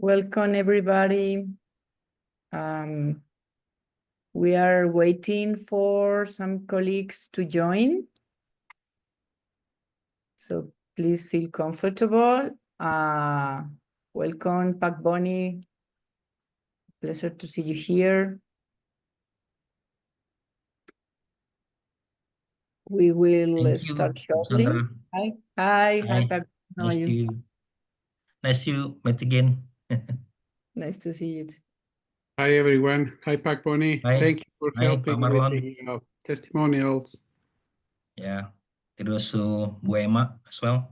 Welcome, everybody. We are waiting for some colleagues to join. So please feel comfortable. Welcome, Pak Bonnie. Pleasure to see you here. We will start shortly. Sandra. Hi, Pak. How are you? Nice to meet again. Nice to see you too. Hi, everyone. Hi, Pak Bonnie. Hi. Thank you for Hi, helping Pak with Marlon. the testimonials. Yeah, it was Bu Emma as well.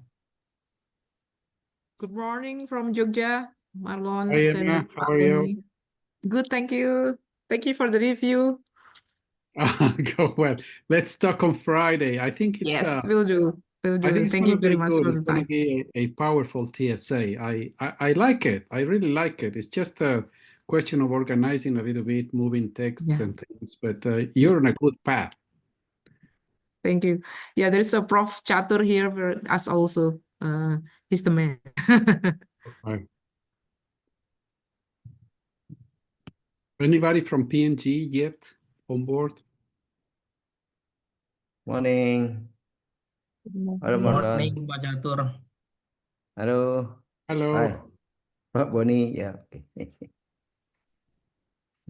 Good morning from Jogja, Marlon. Hi, and Emma. Pak How are you? Boni. Good, thank you. Thank you for the review. Go well. Let's talk on Friday. I think it's Yes, will do. Will I do. think it's Thank going you to be very much good. for It's the going to time. be a powerful TSA. I like it. I really like it. It's just a question of organizing a little bit, moving texts Yeah. and things, but you're on a good path. Thank you. Yeah, there's a Prof. Chatur here for us also. He's the man. Right. Anybody from PNG yet on board? Morning. Halo, Marlon. Morning, Pak Catur. Halo. Hello. Hai. Pak Boni. Ya, oke.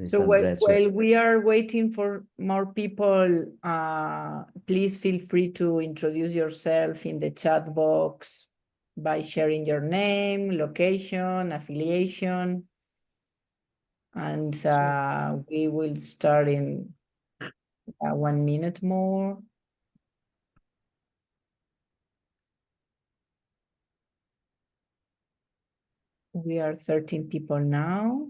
So while we are waiting for more people, please feel free to introduce yourself in the chat box by sharing your name, location, affiliation, and we will start in 1 minute more. We are 13 people now.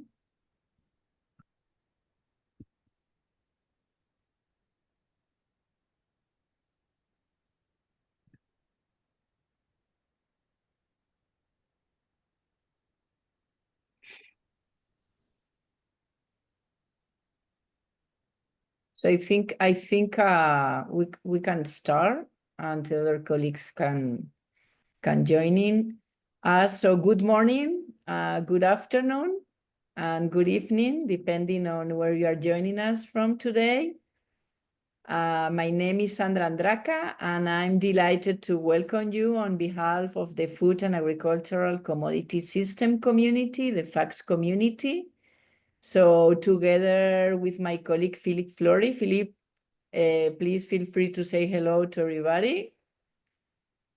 So I think we can start, and the other colleagues can join in. So good morning, good afternoon, and good evening, depending on where you are joining us from today. My name is Sandra Andraca, and I'm delighted to welcome you on behalf of the Food and Agricultural Commodity System community, the FACS community. So together with my colleague, Philip Flores. Philip, please feel free to say hello to everybody.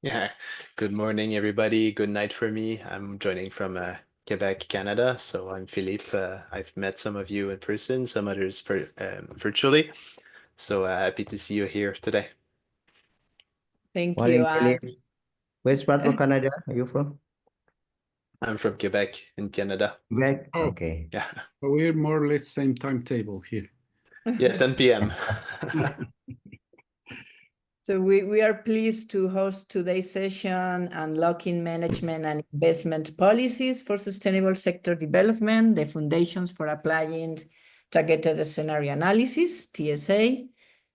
Yeah, good morning, everybody. Good night for me. I'm joining from Quebec, Canada. So I'm Philippe. I've met some of you in person, some others virtually. So happy to see you here today. Thank Morning, you. Philip. Which part of Canada are you from? I'm from Quebec in Canada. Quebec? Oh. Okay. Yeah. We're more or less same timetable here. Yeah, 10 p.m. So we are pleased to host today's session, Unlocking Management and Investment Policies for Sustainable Sector Development, the Foundations for Applying Targeted Scenario Analysis, TSA.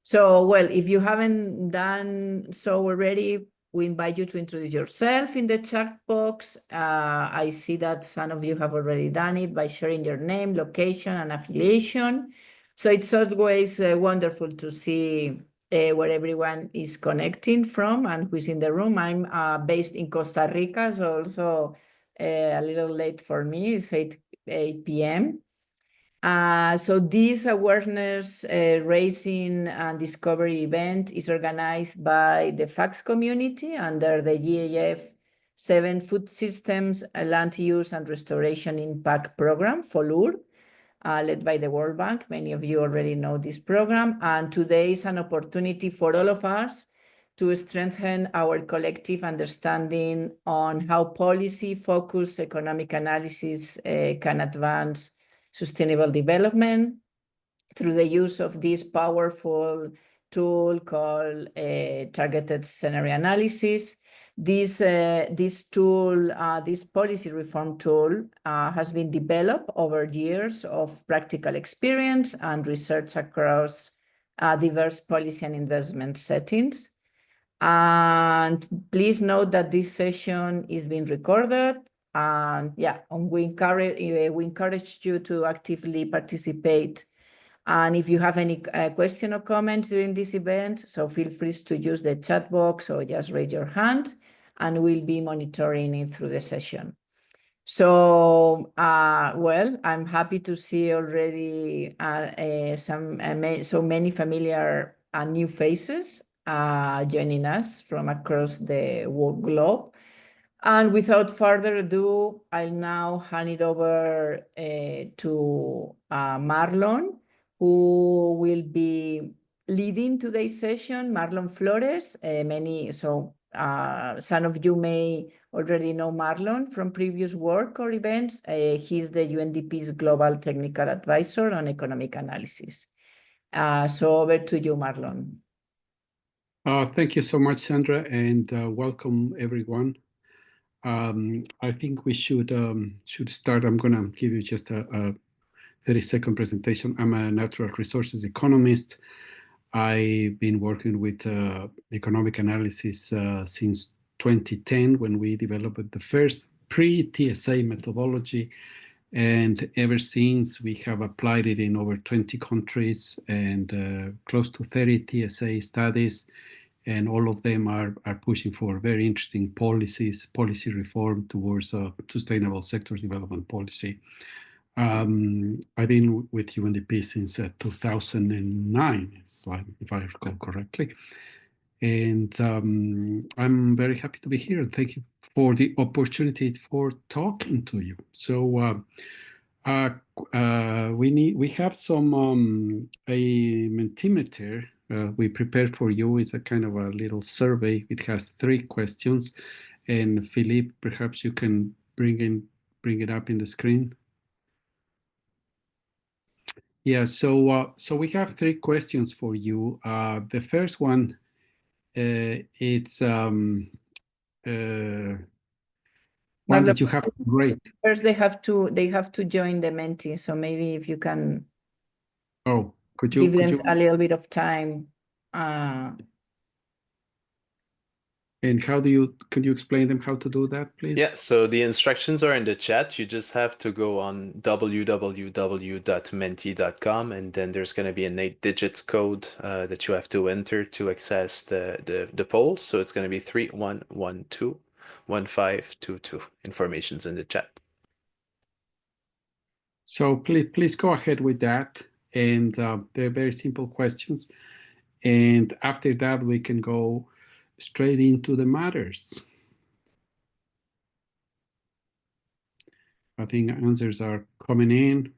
So, well, if you haven't done so already, we invite you to introduce yourself in the chat box. I see that some of you have already done it by sharing your name, location, and affiliation. So it's always wonderful to see where everyone is connecting from and who's in the room. I'm based in Costa Rica, so also a little late for me. It's 8 p.m. So this awareness raising and discovery event is organized by the FACS community under the GAF 7 Food Systems Land Use and Restoration Impact Program, FOLUR. Led by the World Bank. Many of you already know this program. And today is an opportunity for all of us to strengthen our collective understanding on how policy-focused economic analysis can advance sustainable development through the use of this powerful tool called targeted scenario analysis. This tool, this policy reform tool has been developed over years of practical experience and research across diverse policy and investment settings. And please note that this session is being recorded And yeah, and we encourage you to actively participate. And if you have any question or comments during this event, so feel free to use the chat box or just raise your hand, and we'll be monitoring it through the session. So, well, I'm happy to see already so many familiar and new faces joining us from across the world globe. And without further ado, I'll now hand it over to Marlon, who will be leading today's session. Marlon Flores. Some of you may already know Marlon from previous work or events. He's the UNDP's Global Technical Advisor on Economic Analysis. So over to you, Marlon. Thank you so much, Sandra, and welcome everyone. I think we should start. I'm going to give you just a 30-second presentation. I'm a natural resources economist. I've been working with economic analysis since 2010 when we developed the first pre-TSA methodology. And ever since, we have applied it in over 20 countries and close to 30 TSA studies. And all of them are pushing for very interesting policy reform towards sustainable sector development policy. I've been with UNDP since 2009, if I recall correctly. And I'm very happy to be here. And thank you for the opportunity for talking to you. So we have some a Mentimeter we prepared for you. Is a kind of a little survey. It has 3 questions, and Philippe, perhaps you can bring it up in the screen. Yeah. So we have 3 questions for you. The first one, it's one that you have to rate. First, they have to join the Menti. So maybe if you can. Oh, could you give them a little bit of time. And could you explain them how to do that, please? Yeah, so the instructions are in the chat. You just have to go on www.menti.com, and then there's going to be an 8 digits code that you have to enter to access the poll. So it's going to be 31121522. Information's in the chat. So please go ahead with that, and they're very simple questions. And after that, we can go straight into the matters. I think answers are coming in.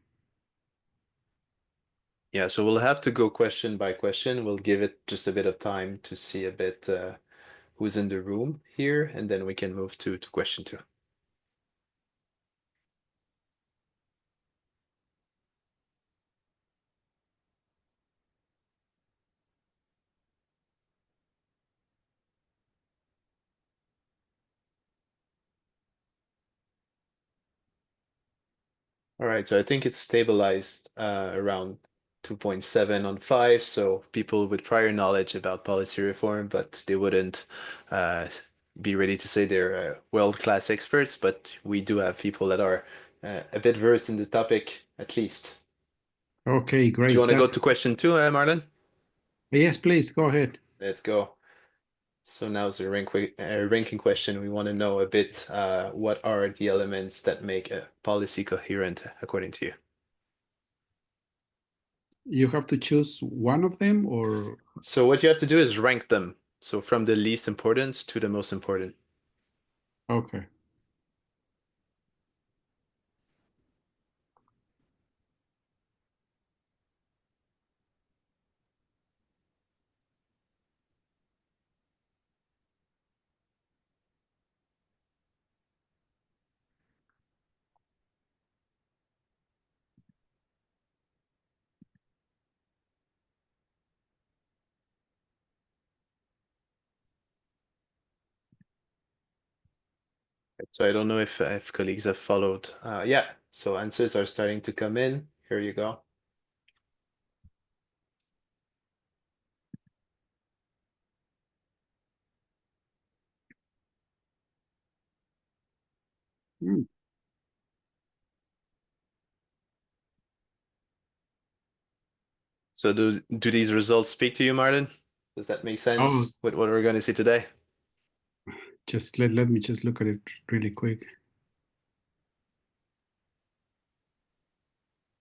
Yeah, so we'll have to go question by question. We'll give it just a bit of time to see a bit who's in the room here, and then we can move to question 2. All right, so I think it's stabilized around 2.7 on 5. So people with prior knowledge about policy reform, but they wouldn't be ready to say they're world-class experts. But we do have people that are a bit versed in the topic, at least. Okay, great. Do you want to go to question 2, Marlon? Yes, please go ahead. Let's go. So now's the ranking question. We want to know a bit what are the elements that make a policy coherent, according to you? You have to choose one of them, or? So what you have to do is rank them. So from the least important to the most important. Okay. So I don't know if colleagues have followed. Yeah, so answers are starting to come in. Here you go. Mm. So do these results speak to you, Marlon? Does that make sense Oh, with what we're going to see today? just let me just look at it really quick.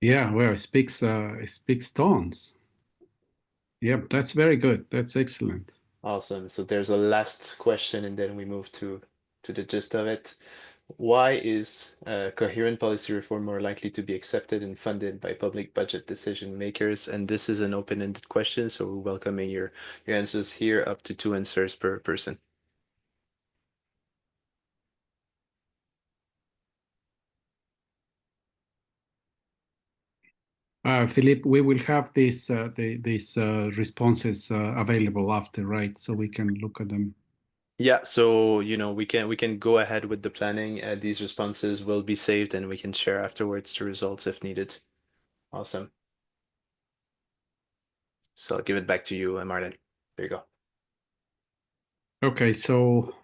Yeah, well, it speaks tons. Yeah, that's very good. That's excellent. Awesome. So there's a last question, and then we move to the gist of it. Why is coherent policy reform more likely to be accepted and funded by public budget decision makers? And this is an open-ended question, so we're welcoming your answers here, up to 2 answers per person. Philippe, we will have these responses available after, right? So we can look at them. Yeah, so we can go ahead with the planning. These responses will be saved, and we can share afterwards the results if needed. Awesome. So I'll give it back to you, Marlon. There you go. Okay, so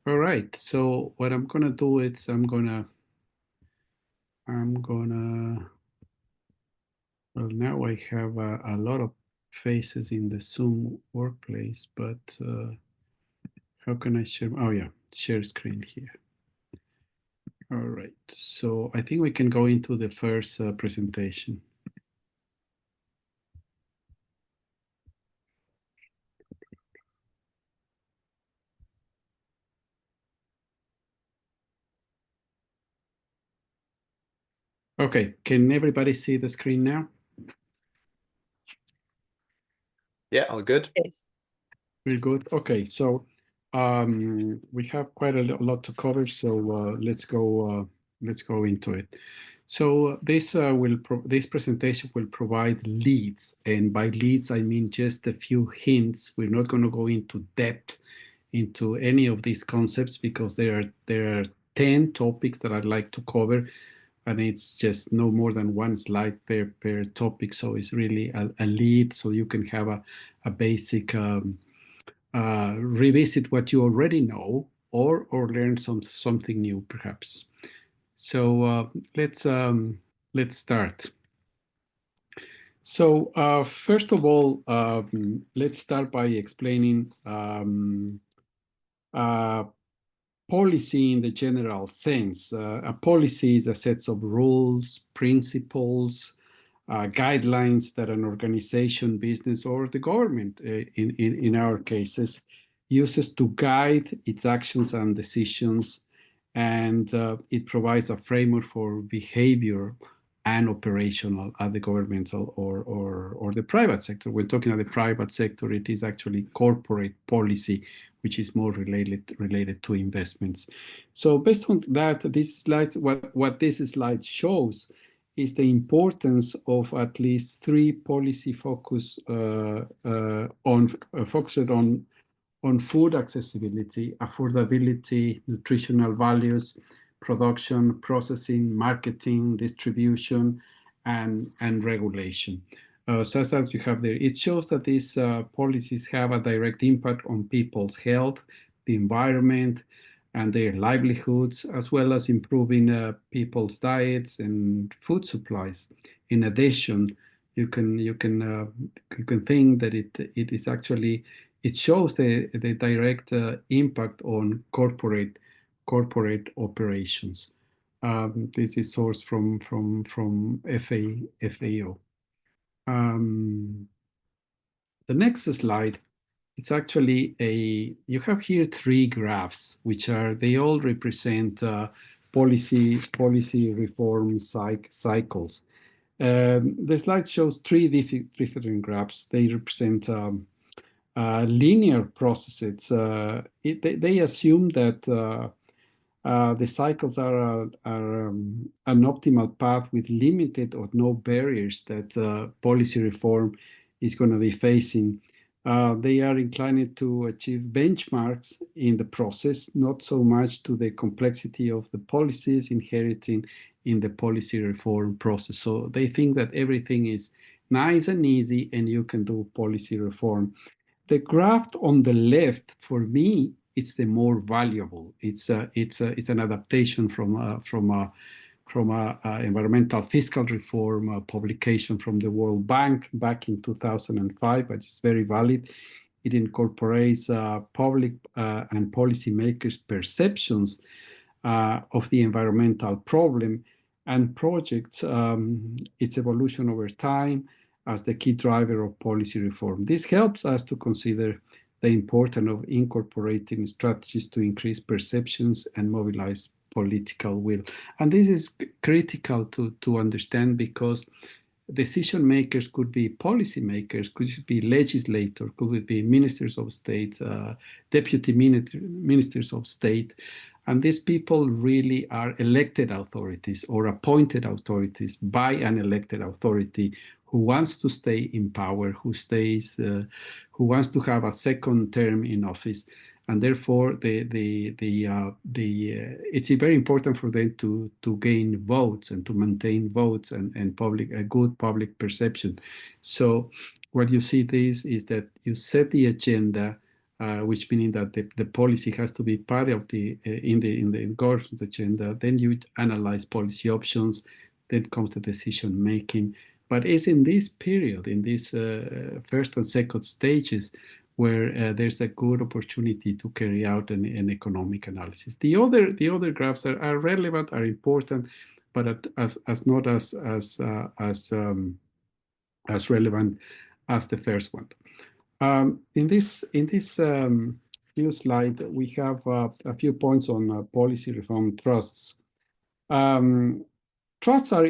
all right. So what I'm gonna do is I'm gonna well, now I have a lot of faces in the Zoom workplace, but how can I share? Oh yeah, share screen here. All right, so I think we can go into the first presentation. Okay, can everybody see the screen now? Yeah, all good. Yes. Very good. Okay, so we have quite a lot to cover, so let's go into it. So this this presentation will provide leads, and by leads I mean just a few hints. We're not going to go into depth into any of these concepts because there are 10 topics that I'd like to cover, and it's just no more than one slide per topic. So it's really a lead, so you can have a basic revisit what you already know, or learn something new perhaps. So let's start. So first of all, let's start by explaining policy in the general sense. A policy is a set of rules, principles, guidelines that an organization, business, or the government, in our cases, uses to guide its actions and decisions, and it provides a framework for behavior and operational at the governmental or the private sector. When talking about the private sector, it is actually corporate policy, which is more related to investments. So based on that, these slides, what this slide shows is the importance of at least 3 policy focused on food accessibility, affordability, nutritional values, production, processing, marketing, distribution, and regulation. So as you have there, it shows that these policies have a direct impact on people's health, the environment, and their livelihoods, as well as improving people's diets and food supplies. In addition, you can think that it is actually, it shows the direct impact on corporate operations. This is sourced from FAO. The next slide, it's actually you have here 3 graphs, which they all represent policy reform cycles. The slide shows 3 different graphs. They represent linear processes. They assume that the cycles are an optimal path with limited or no barriers that policy reform is going to be facing. They are inclined to achieve benchmarks in the process, not so much to the complexity of the policies inheriting in the policy reform process. So they think that everything is nice and easy and you can do policy reform. The graph on the left, for me, it's the more valuable. It's an adaptation from environmental fiscal reform, a publication from the World Bank back in 2005, but it's very valid. It incorporates public and policymakers' perceptions of the environmental problem and projects its evolution over time as the key driver of policy reform. This helps us to consider the importance of incorporating strategies to increase perceptions and mobilize political will. And this is critical to understand, because decision makers could be policymakers, could be legislators, could be ministers of state, deputy ministers of state. And these people really are elected authorities or appointed authorities by an elected authority who wants to stay in power, who wants to have a second term in office. And therefore, it's very important for them to gain votes and to maintain votes and a good public perception. So what you see this is that you set the agenda, which meaning that the policy has to be part of in the government's agenda. Then you analyze policy options. Then comes the decision making. But it's in this period, in these first and second stages, where there's a good opportunity to carry out an economic analysis. The other graphs are relevant, are important, but as not as relevant as the first one. In this new slide, we have a few points on policy reform trusts. Trusts are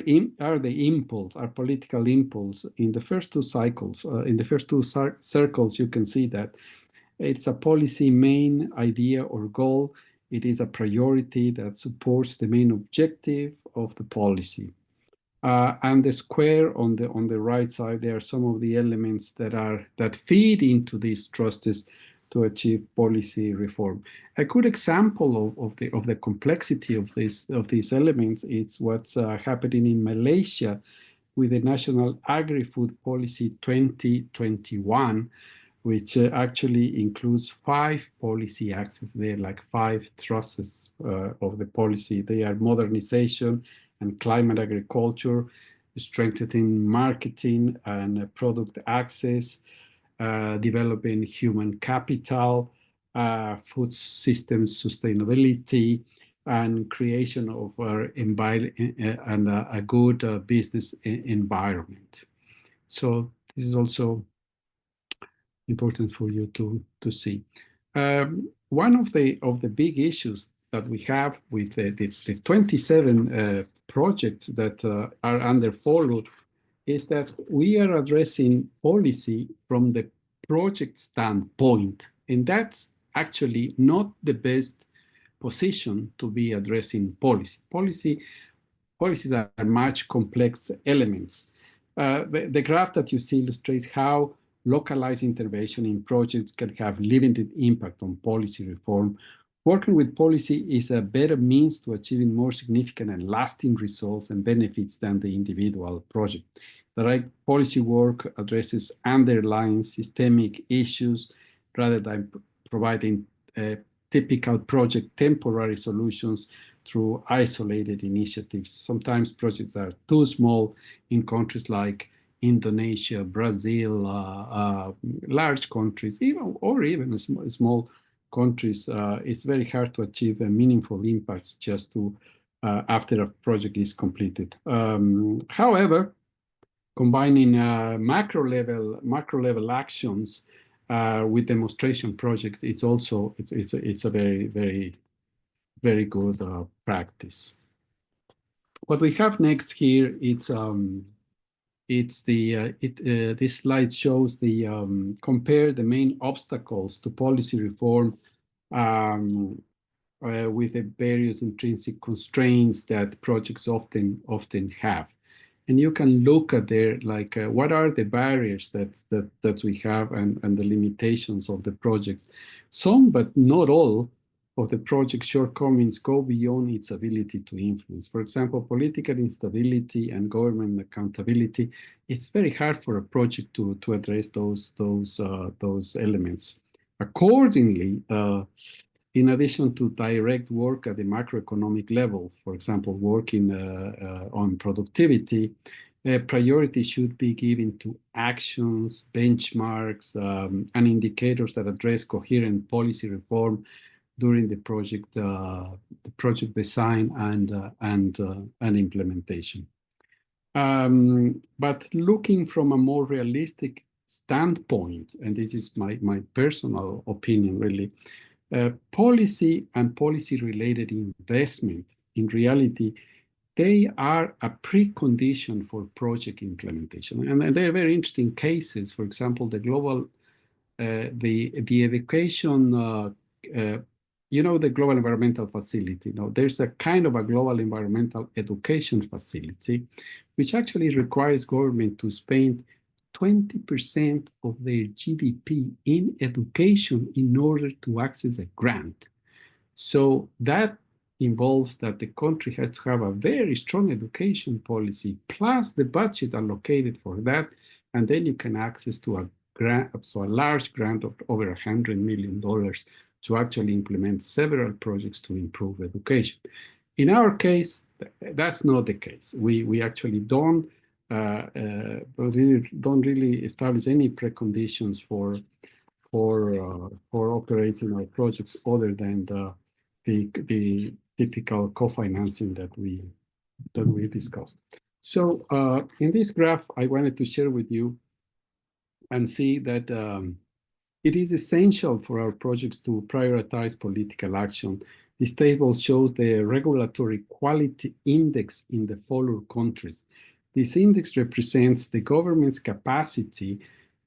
the impulse, are political impulse in the first two cycles. In the first two circles, you can see that it's a policy main idea or goal. It is a priority that supports the main objective of the policy. And the square on the right side, there are some of the elements that feed into these trusts to achieve policy reform. A good example of the complexity of these elements is what's happening in Malaysia with the National Agri-Food Policy 2021, which actually includes 5 policy axes. They're like 5 trusts of the policy. They are modernization and climate agriculture, strengthening marketing and product access, developing human capital, food systems sustainability, and creation of a good business environment. So this is also important for you to see. One of the big issues that we have with the 27 projects that are under follow is that we are addressing policy from the project standpoint, and that's actually not the best position to be addressing policy. Policies are much complex elements. The graph that you see illustrates how localized intervention in projects can have limited impact on policy reform. Working with policy is a better means to achieving more significant and lasting results and benefits than the individual project. The right policy work addresses underlying systemic issues rather than providing typical project temporary solutions through isolated initiatives. Sometimes projects are too small in countries like Indonesia, Brazil, large countries, even small countries. It's very hard to achieve meaningful impacts just after a project is completed. However, combining macro level actions with demonstration projects is also it's a very good practice. What we have next here this slide shows compare the main obstacles to policy reform with the various intrinsic constraints that projects often have. And you can look at what are the barriers that we have and the limitations of the projects. Some, but not all, of the project's shortcomings go beyond its ability to influence. For example, political instability and government accountability. It's very hard for a project to address those elements. Accordingly, in addition to direct work at the macroeconomic level, for example, working on productivity, priority should be given to actions, benchmarks, and indicators that address coherent policy reform during the project design and implementation. But looking from a more realistic standpoint, and this is my personal opinion really, policy and policy-related investment, in reality, they are a precondition for project implementation. And they're very interesting cases. For example, the global, the education, you know, the Global Environmental Facility. Now, there's a kind of a global environmental education facility, which actually requires government to spend 20% of their GDP in education in order to access a grant. So that involves that the country has to have a very strong education policy, plus the budget allocated for that, and then you can access to a grant, so a large grant of over $100 million to actually implement several projects to improve education. In our case, that's not the case. We actually don't really establish any preconditions for operating our projects other than the typical co-financing that we discussed. So in this graph, I wanted to share with you and see that it is essential for our projects to prioritize political action. This table shows the regulatory quality index in the follower countries. This index represents the government's capacity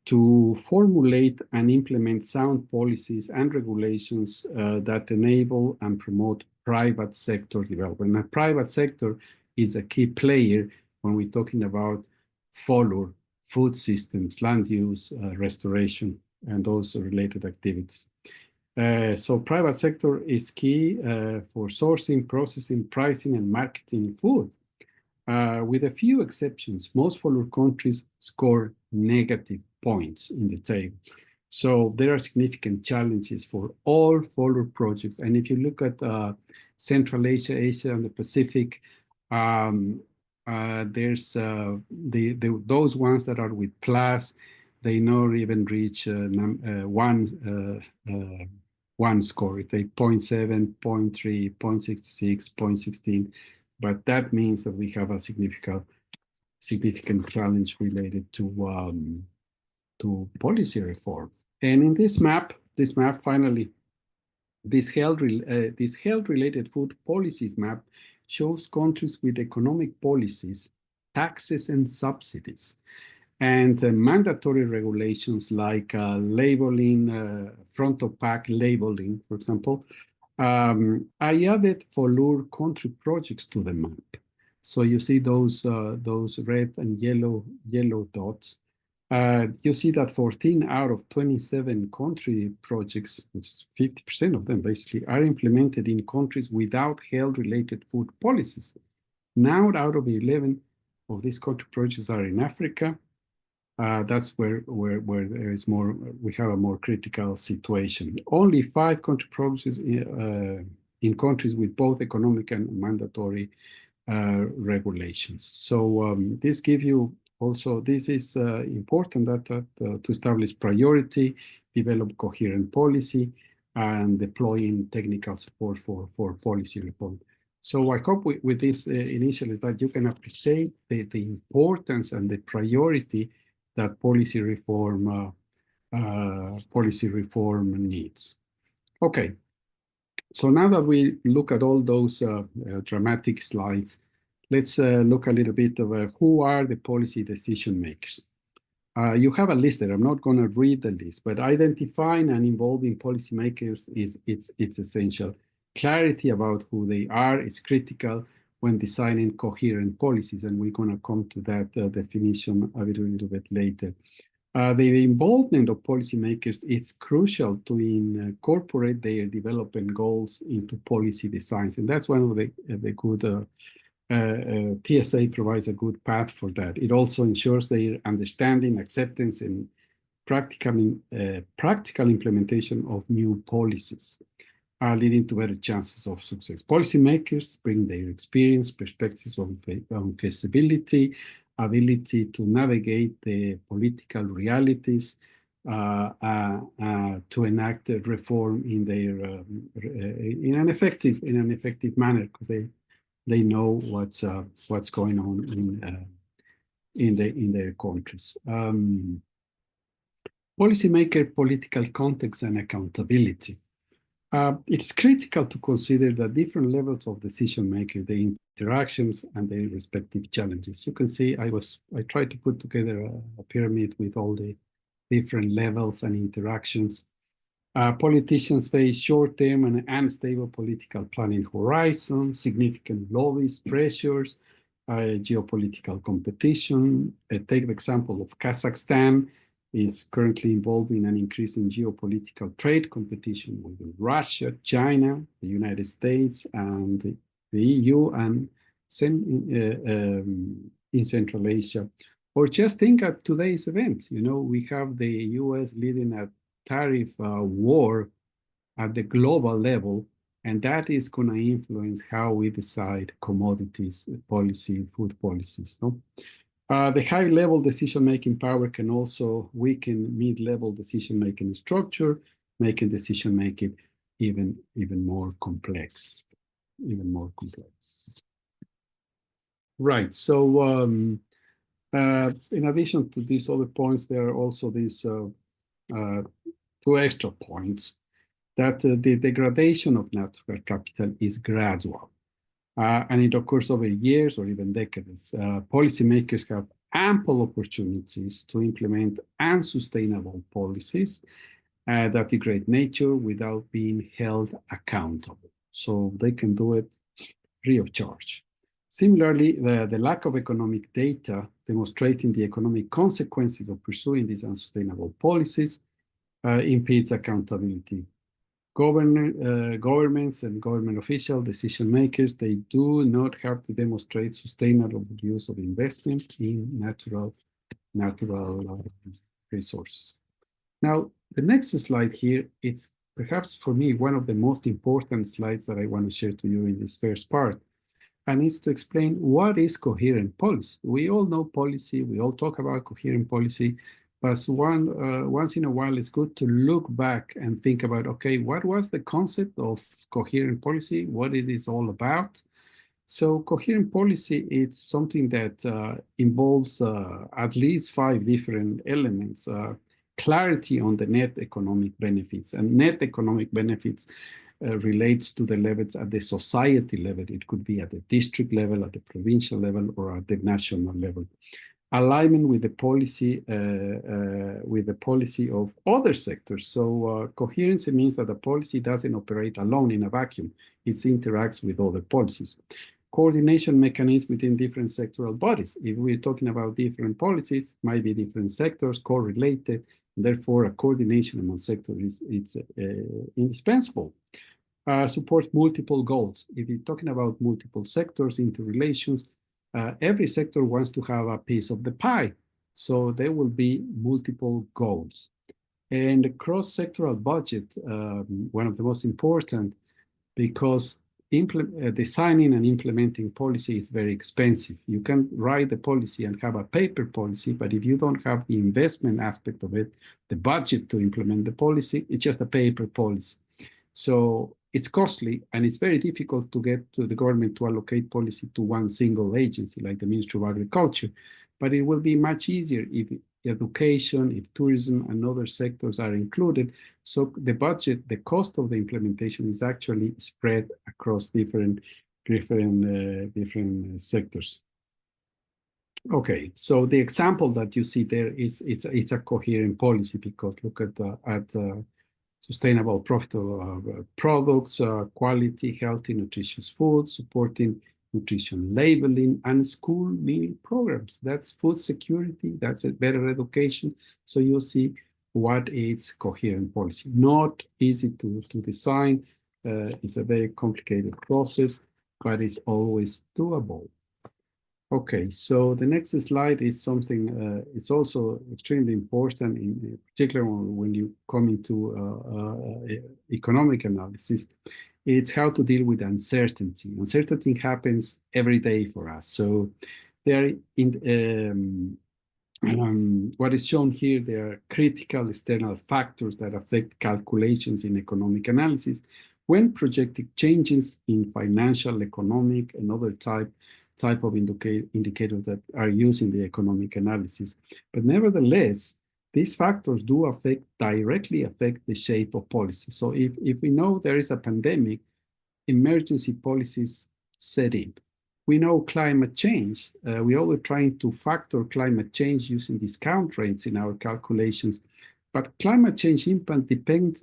to formulate and implement sound policies and regulations that enable and promote private sector development. The private sector is a key player when we're talking about follower, food systems, land use, restoration, and those related activities. So private sector is key for sourcing, processing, pricing, and marketing food. With a few exceptions, most follower countries score negative points in the table. So there are significant challenges for all follower projects. And if you look at Central Asia, Asia, and the Pacific, there's those ones that are with plus, they not even reach one score. It's a 0.7, 0.3, 0.66, 0.16. But that means that we have a significant challenge related to policy reform. And in this map finally, this health-related food policies map shows countries with economic policies, taxes, and subsidies, and mandatory regulations like labeling, front of pack labeling, for example. I added follower country projects to the map. So you see those red and yellow dots. You see that 14 out of 27 country projects, which is 50% of them basically, are implemented in countries without health-related food policies. 9 out of 11 of these country projects are in Africa. That's where there is more, we have a more critical situation. Only 5 country projects in countries with both economic and mandatory regulations. So this gives you also, this is important that to establish priority, develop coherent policy, and deploying technical support for policy reform. So I hope with this initial is that you can appreciate the importance and the priority that policy reform needs. Okay, so now that we look at all those dramatic slides, let's look a little bit of who are the policy decision makers. You have a list there. I'm not going to read the list, but identifying and involving policymakers it's essential. Clarity about who they are is critical when designing coherent policies, and we're going to come to that definition a little bit later. The involvement of policymakers is crucial to incorporate their development goals into policy designs, and that's one of the good TSA provides a good path for that. It also ensures their understanding, acceptance, and practical implementation of new policies. leading to better chances of success. Policymakers bring their experience, perspectives on feasibility, ability to navigate the political realities, to enact a reform in their in an effective manner, because they know what's going on in their countries. Policymaker, political context, and accountability. It's critical to consider the different levels of decision making, the interactions, and their respective challenges. You can see I tried to put together a pyramid with all the different levels and interactions. Politicians face short-term and unstable political planning horizon, significant lobbyist pressures, geopolitical competition. Take the example of Kazakhstan is currently involved in an increase in geopolitical trade competition with Russia, China, the United States, and the EU, and in Central Asia. Or just think of today's event. You know, we have the US leading a tariff war at the global level, and that is going to influence how we decide commodities policy, food policies. No? The high-level decision-making power can also weaken mid-level decision-making structure, making decision-making even more complex. Right. So in addition to these other points, there are also these two extra points, that the degradation of natural capital is gradual. And it occurs over years or even decades. Policymakers have ample opportunities to implement unsustainable policies that degrade nature without being held accountable. So they can do it free of charge. Similarly, the lack of economic data demonstrating the economic consequences of pursuing these unsustainable policies impedes accountability. Governments and government official decision makers, they do not have to demonstrate sustainable use of investment in natural resources. Now, the next slide here, it's perhaps for me one of the most important slides that I want to share to you in this first part, and it's to explain what is coherent policy. We all know policy, we all talk about coherent policy, but once in a while, it's good to look back and think about, okay, what was the concept of coherent policy? What is it all about? So coherent policy, it's something that involves at least 5 different elements. Clarity on the net economic benefits. And net economic benefits relates to the levels at the society level. It could be at the district level, at the provincial level, or at the national level. Alignment with the policy of other sectors. So coherency means that the policy doesn't operate alone in a vacuum. It interacts with other policies. Coordination mechanisms within different sectoral bodies. If we're talking about different policies, might be different sectors correlated. Therefore, a coordination among sectors is indispensable. Support multiple goals. If you're talking about multiple sectors, interrelations, every sector wants to have a piece of the pie. So there will be multiple goals. And the cross-sectoral budget, one of the most important, because designing and implementing policy is very expensive. You can write the policy and have a paper policy, but if you don't have the investment aspect of it, the budget to implement the policy, it's just a paper policy. So it's costly, and it's very difficult to get to the government to allocate policy to one single agency, like the Ministry of Agriculture. But it will be much easier if education, if tourism and other sectors are included. So the budget, the cost of the implementation is actually spread across different sectors. Okay, so the example that you see there is it's a coherent policy, because look at sustainable, profitable products, quality, healthy, nutritious food, supporting nutrition labeling, and school meal programs. That's food security, that's a better education. So you'll see what is coherent policy. Not easy to design. It's a very complicated process, but it's always doable. Okay, so the next slide is something, it's also extremely important, in particular when you come into economic analysis. It's how to deal with uncertainty. Uncertainty happens every day for us. So there what is shown here, there are critical external factors that affect calculations in economic analysis when projecting changes in financial, economic, and other type of indicators that are used in the economic analysis. But nevertheless, these factors do directly affect the shape of policy. So if we know there is a pandemic, emergency policies set in. We know climate change. We're always trying to factor climate change using discount rates in our calculations. But climate change impact depends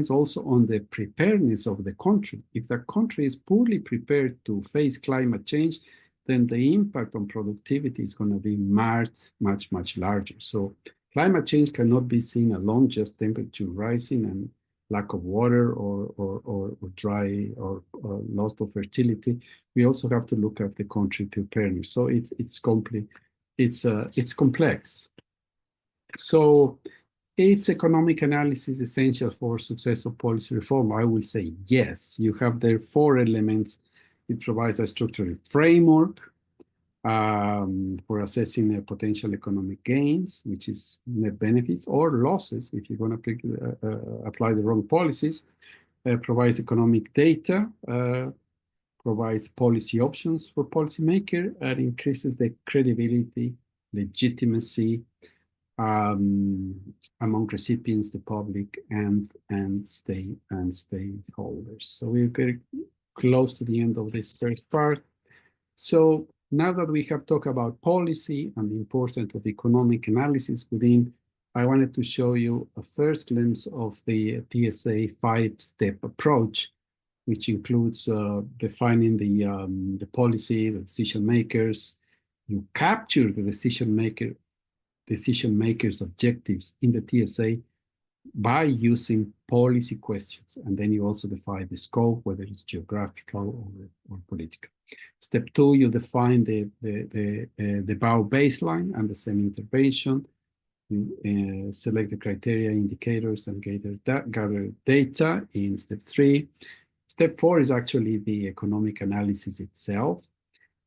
also on the preparedness of the country. If the country is poorly prepared to face climate change, then the impact on productivity is going to be much larger. So climate change cannot be seen alone, just temperature rising and lack of water or dry or loss of fertility. We also have to look at the country preparedness. So it's complex. So is economic analysis essential for success of policy reform? I will say yes. You have there 4 elements. It provides a structural framework for assessing potential economic gains, which is net benefits or losses if you're going to apply the wrong policies. Provides economic data, provides policy options for policymaker, and increases the credibility, legitimacy among recipients, the public, and stakeholders. So we're very close to the end of this first part. So now that we have talked about policy and the importance of economic analysis within, I wanted to show you a first glimpse of the TSA 5-step approach, which includes defining the policy, the decision makers. You capture the decision makers' objectives in the TSA by using policy questions, and then you also define the scope, whether it's geographical or political. Step 2, you define the BAU baseline and the semi-intervention. You select the criteria, indicators, and gather data in step 3. Step 4 is actually the economic analysis itself.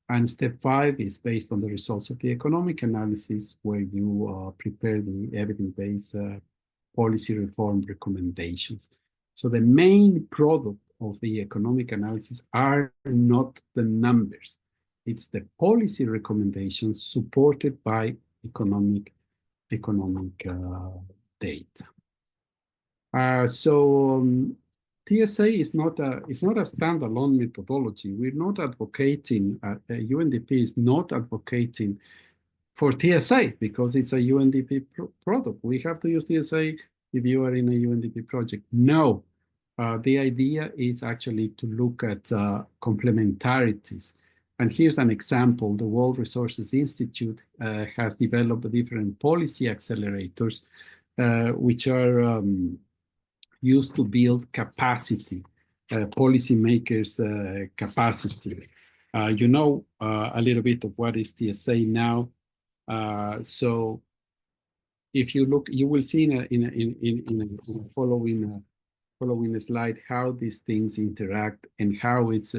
And step 5 is based on the results of the economic analysis, where you prepare the evidence-based policy reform recommendations. So the main product of the economic analysis are not the numbers. It's the policy recommendations supported by economic data. TSA is not a standalone methodology. We're not advocating, UNDP is not advocating for TSA because it's a UNDP product. We have to use TSA if you are in a UNDP project. No, the idea is actually to look at complementarities. And here's an example. The World Resources Institute has developed different policy accelerators, which are used to build capacity, policymakers' capacity. You know a little bit of what is TSA now. So if you look, you will see in a following slide how these things interact and how it's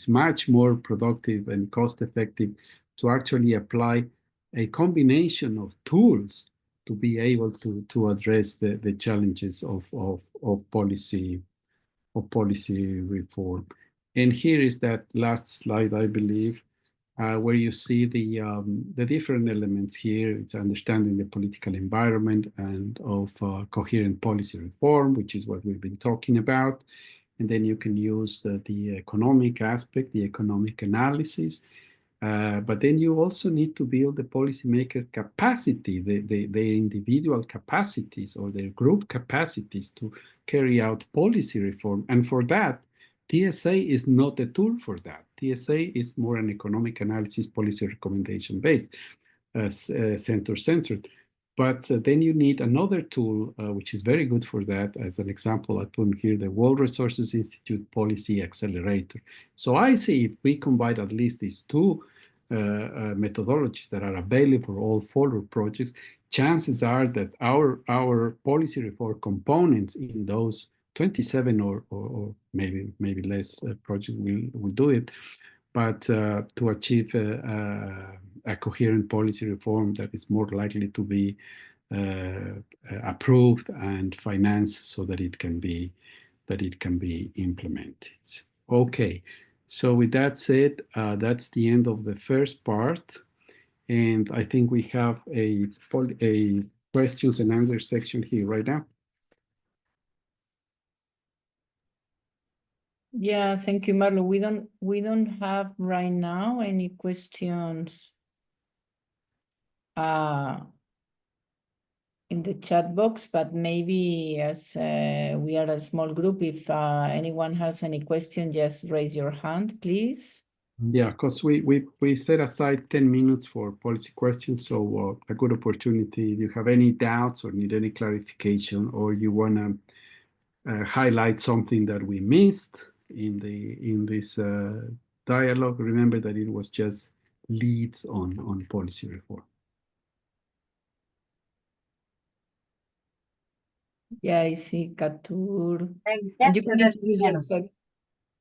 much more productive and cost-effective to actually apply a combination of tools to be able to address the challenges of policy reform. And here is that last slide, I believe, where you see the different elements here. It's understanding the political environment and of coherent policy reform, which is what we've been talking about. And then you can use the economic aspect, the economic analysis. But then you also need to build the policymaker capacity, their individual capacities or their group capacities to carry out policy reform. And for that, TSA is not a tool for that. TSA is more an economic analysis policy recommendation based, center-centered. But then you need another tool, which is very good for that. As an example, I put here the World Resources Institute Policy Accelerator. So I see if we combine at least these two methodologies that are available for all forward projects, chances are that our policy reform components in those 27 or maybe less projects will do it, but to achieve a coherent policy reform that is more likely to be approved and financed so that it can be implemented. Okay, so with that said, that's the end of the first part, and I think we have a questions and answers section here right now. Yeah, thank you, Marlon. We don't have right now any questions in the chat box, but maybe as we are a small group, if anyone has any question, just raise your hand, please. Yeah, because we set aside 10 minutes for policy questions, so a good opportunity. If you have any doubts or need any clarification, or you want to highlight something that we missed in this dialogue, remember that it was just leads on policy reform. Yeah, I see Katur. And you can introduce yourself.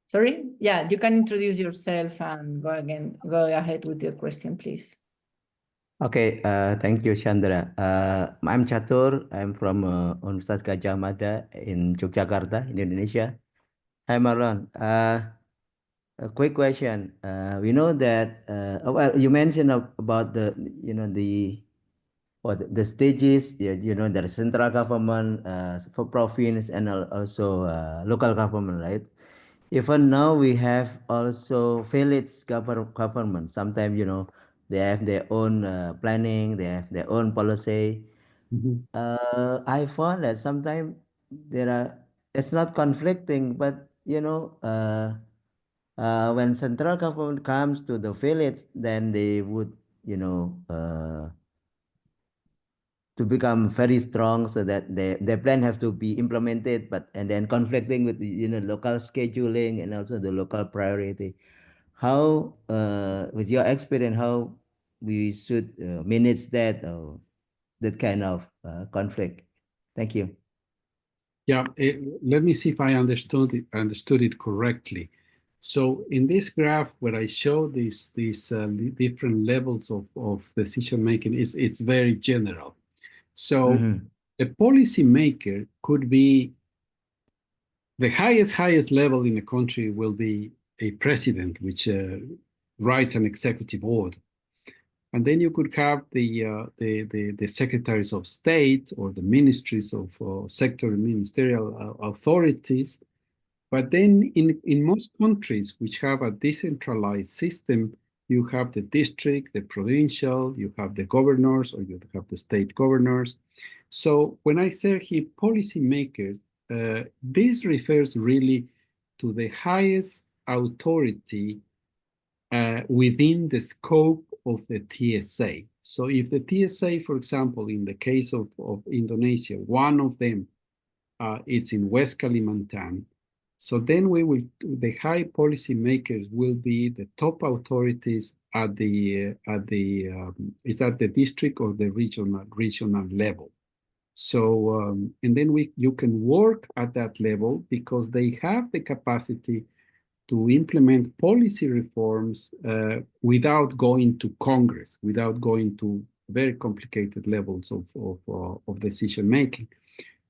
Sorry? Yeah, you can introduce yourself and go ahead with your question, please. Okay, thank you, Chandra. I'm Catur. I'm from Universitas Gadjah Mada in Yogyakarta, in Indonesia. Hi, Marlon. A quick question. We know that, well, you mentioned about the stages, the central government, for province, and also local government, right? Even now we have also village government. Sometimes, they have their own planning, they have their own policy. I found that sometimes it's not conflicting, but when central government comes to the village, then they would, to become very strong so that their plan have to be implemented, and then conflicting with the local scheduling and also the local priority. How, with your experience, how we should manage that kind of conflict? Thank you. Yeah, let me see if I understood it correctly. So in this graph where I show these different levels of decision making, it's very general. So the policymaker could be the highest level in a country will be a president, which writes an executive order. And then you could have the secretaries of state or the ministries of sector and ministerial authorities. But then in most countries which have a decentralized system, you have the district, the provincial, you have the governors, or you have the state governors. So when I say here policymakers, this refers really to the highest authority within the scope of the TSA. So if the TSA, for example, in the case of Indonesia, one of them, it's in West Kalimantan. So then the high policy makers will be the top authorities at the district or the regional level. So and then you can work at that level because they have the capacity to implement policy reforms without going to Congress, without going to very complicated levels of decision making.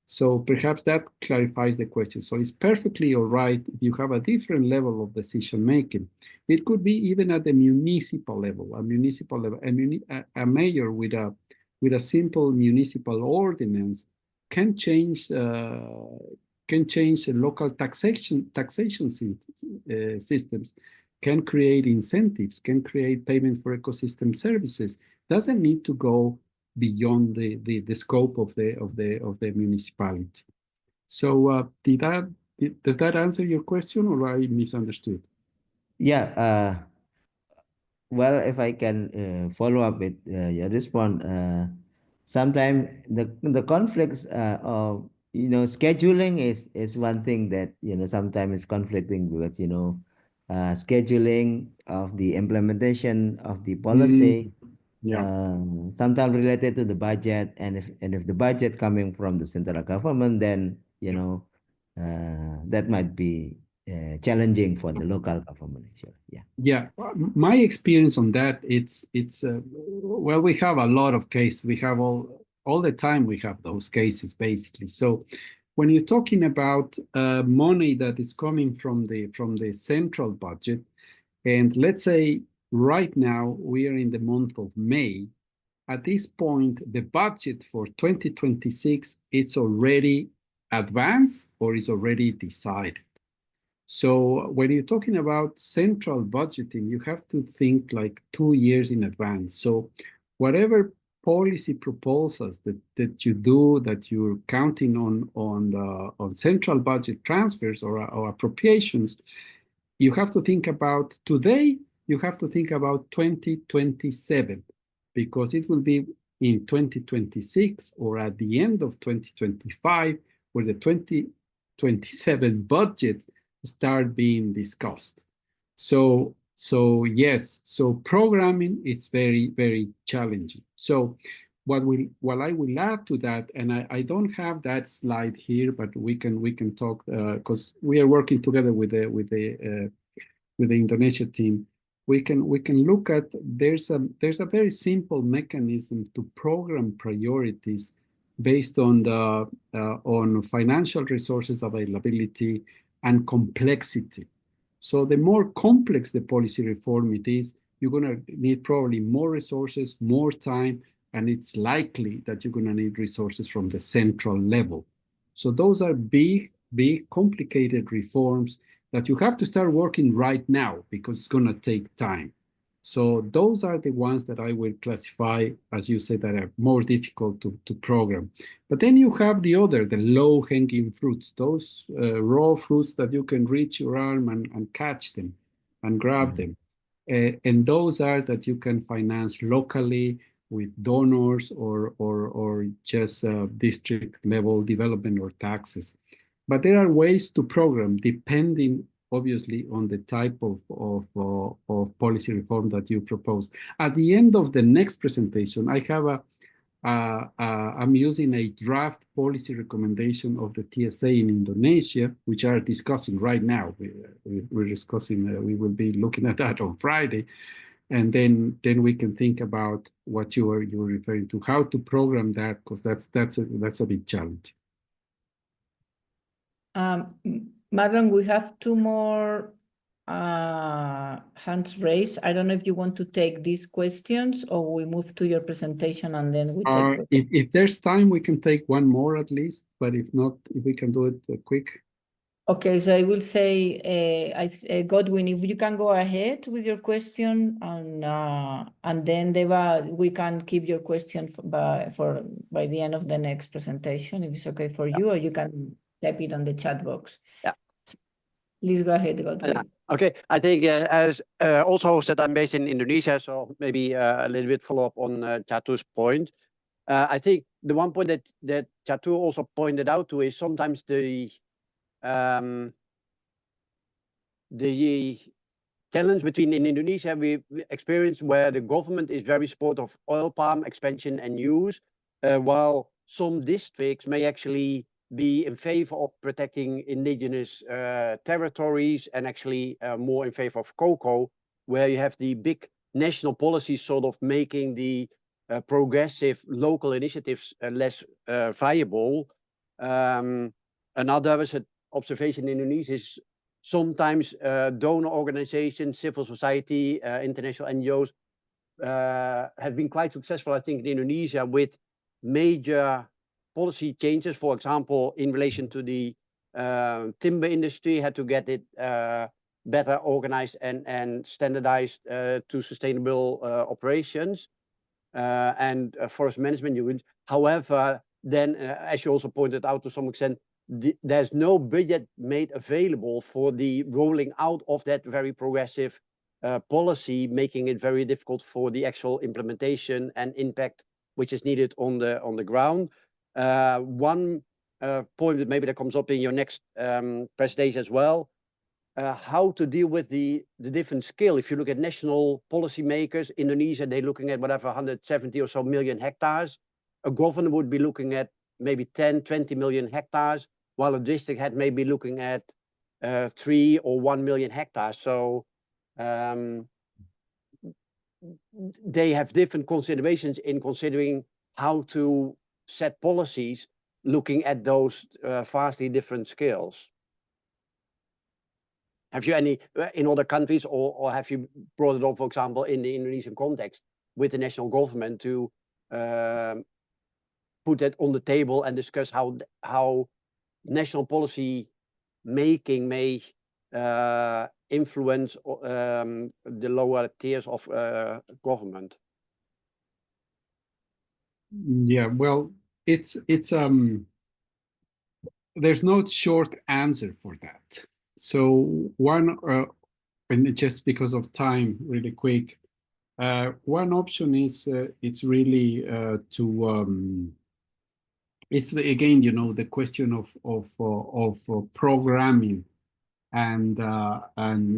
So perhaps that clarifies the question. So it's perfectly all right if you have a different level of decision making. It could be even at the municipal level, a mayor with a simple municipal ordinance can change local taxation systems, can create incentives, can create payment for ecosystem services. Doesn't need to go beyond the scope of the municipality. So does that answer your question, or I misunderstood? Yeah. Well, if I can follow up with your response, sometimes the conflicts of scheduling is one thing that sometimes is conflicting because scheduling of the implementation of the policy, Yeah. sometimes related to the budget, and if the budget coming from the central government, then that might be challenging for the local government actually. Yeah. Yeah, my experience on that, it's well, we have a lot of cases. We have all the time we have those cases basically. So when you're talking about money that is coming from the central budget, and let's say right now we are in the month of May, at this point the budget for 2026 it's already advanced or is already decided. So when you're talking about central budgeting, you have to think like 2 years in advance. So whatever policy proposals that you do, that you're counting on central budget transfers or appropriations, you have to think about today, you have to think about 2027, because it will be in 2026 or at the end of 2025 where the 2027 budget start being discussed. So yes, so programming it's very, very challenging. So what I will add to that, and I don't have that slide here, but we can talk because we are working together with the Indonesia team. We can look at there's a very simple mechanism to program priorities based on on financial resources availability and complexity. So the more complex the policy reform it is, you're going to need probably more resources, more time, and it's likely that you're going to need resources from the central level. So those are big, complicated reforms that you have to start working right now because it's going to take time. So those are the ones that I will classify, as you said, that are more difficult to program. But then you have the low-hanging fruits, those raw fruits that you can reach your arm and catch them and grab them. And those are that you can finance locally with donors or just district level development or taxes. But there are ways to program depending, obviously, on the type of policy reform that you propose. At the end of the next presentation, I have I'm using a draft policy recommendation of the TSA in Indonesia, which are discussing right now. We're discussing, we will be looking at that on Friday. And then we can think about what you were referring to, how to program that, because that's a big challenge. Marlon, we have 2 more hands raised. I don't know if you want to take these questions or we move to your presentation and then we take if there's time, we can take one more at least, but if not, if we can do it quick. Okay, so I will say, Godwin, if you can go ahead with your question, and then Deva, we can keep your question by the end of the next presentation, if it's okay for you, or you can type it on the chat box. Yeah. Please go ahead, Godwin. Okay, I think as also said, I'm based in Indonesia, so maybe a little bit follow up on Chatu's point. I think the one point that Chatu also pointed out to is sometimes the challenge between in Indonesia we experience where the government is very supportive of oil palm expansion and use, while some districts may actually be in favor of protecting indigenous territories and actually more in favor of cocoa, where you have the big national policies sort of making the progressive local initiatives less viable. Another observation in Indonesia is sometimes donor organizations, civil society, international NGOs have been quite successful, I think, in Indonesia with major policy changes. For example, in relation to the timber industry, had to get it better organized and standardized to sustainable operations and forest management units. However, then, as you also pointed out to some extent, there's no budget made available for the rolling out of that very progressive policy, making it very difficult for the actual implementation and impact which is needed on the ground. One point that maybe that comes up in your next presentation as well. how to deal with the different scale. If you look at national policymakers, Indonesia, they're looking at whatever 170 or so million hectares. A governor would be looking at maybe 10, 20 million hectares, while a district head may be looking at 3 or 1 million hectares. So they have different considerations in considering how to set policies looking at those vastly different scales. Have you any in other countries, or have you brought it up, for example, in the Indonesian context with the national government to put that on the table and discuss how national policy making may influence the lower tiers of government? Yeah, well, it's there's no short answer for that. So one, and just because of time, really quick, one option is it's really to it's again, you know, the question of programming and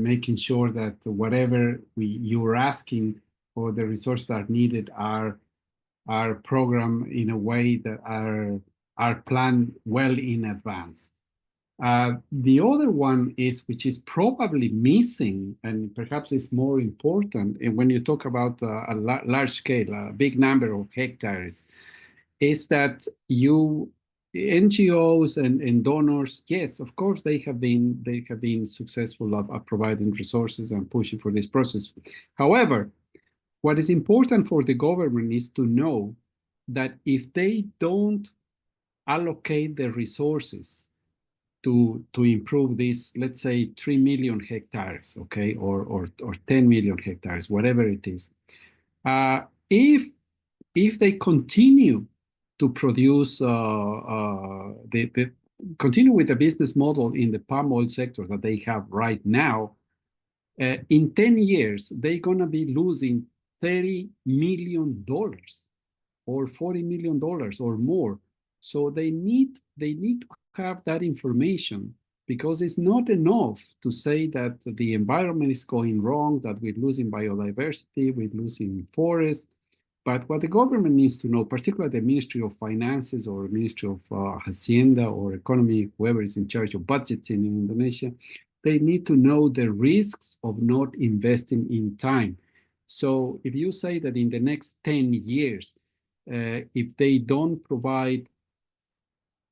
making sure that whatever you're asking or the resources are needed are programmed in a way that are planned well in advance. The other one is, which is probably missing, and perhaps is more important, and when you talk about a large scale, a big number of hectares, is that NGOs and donors, yes, of course, they have been successful at providing resources and pushing for this process. However, what is important for the government is to know that if they don't allocate the resources to improve this, let's say 3 million hectares, okay, or 10 million hectares, whatever it is, if they continue to produce continue with the business model in the palm oil sector that they have right now, in 10 years they're gonna be losing $30 million or $40 million or more. So they need to have that information, because it's not enough to say that the environment is going wrong, that we're losing biodiversity, we're losing forests. But what the government needs to know, particularly the Ministry of Finances or Ministry of Hacienda or Economy, whoever is in charge of budgeting in Indonesia, they need to know the risks of not investing in time. So if you say that in the next 10 years, if they don't provide,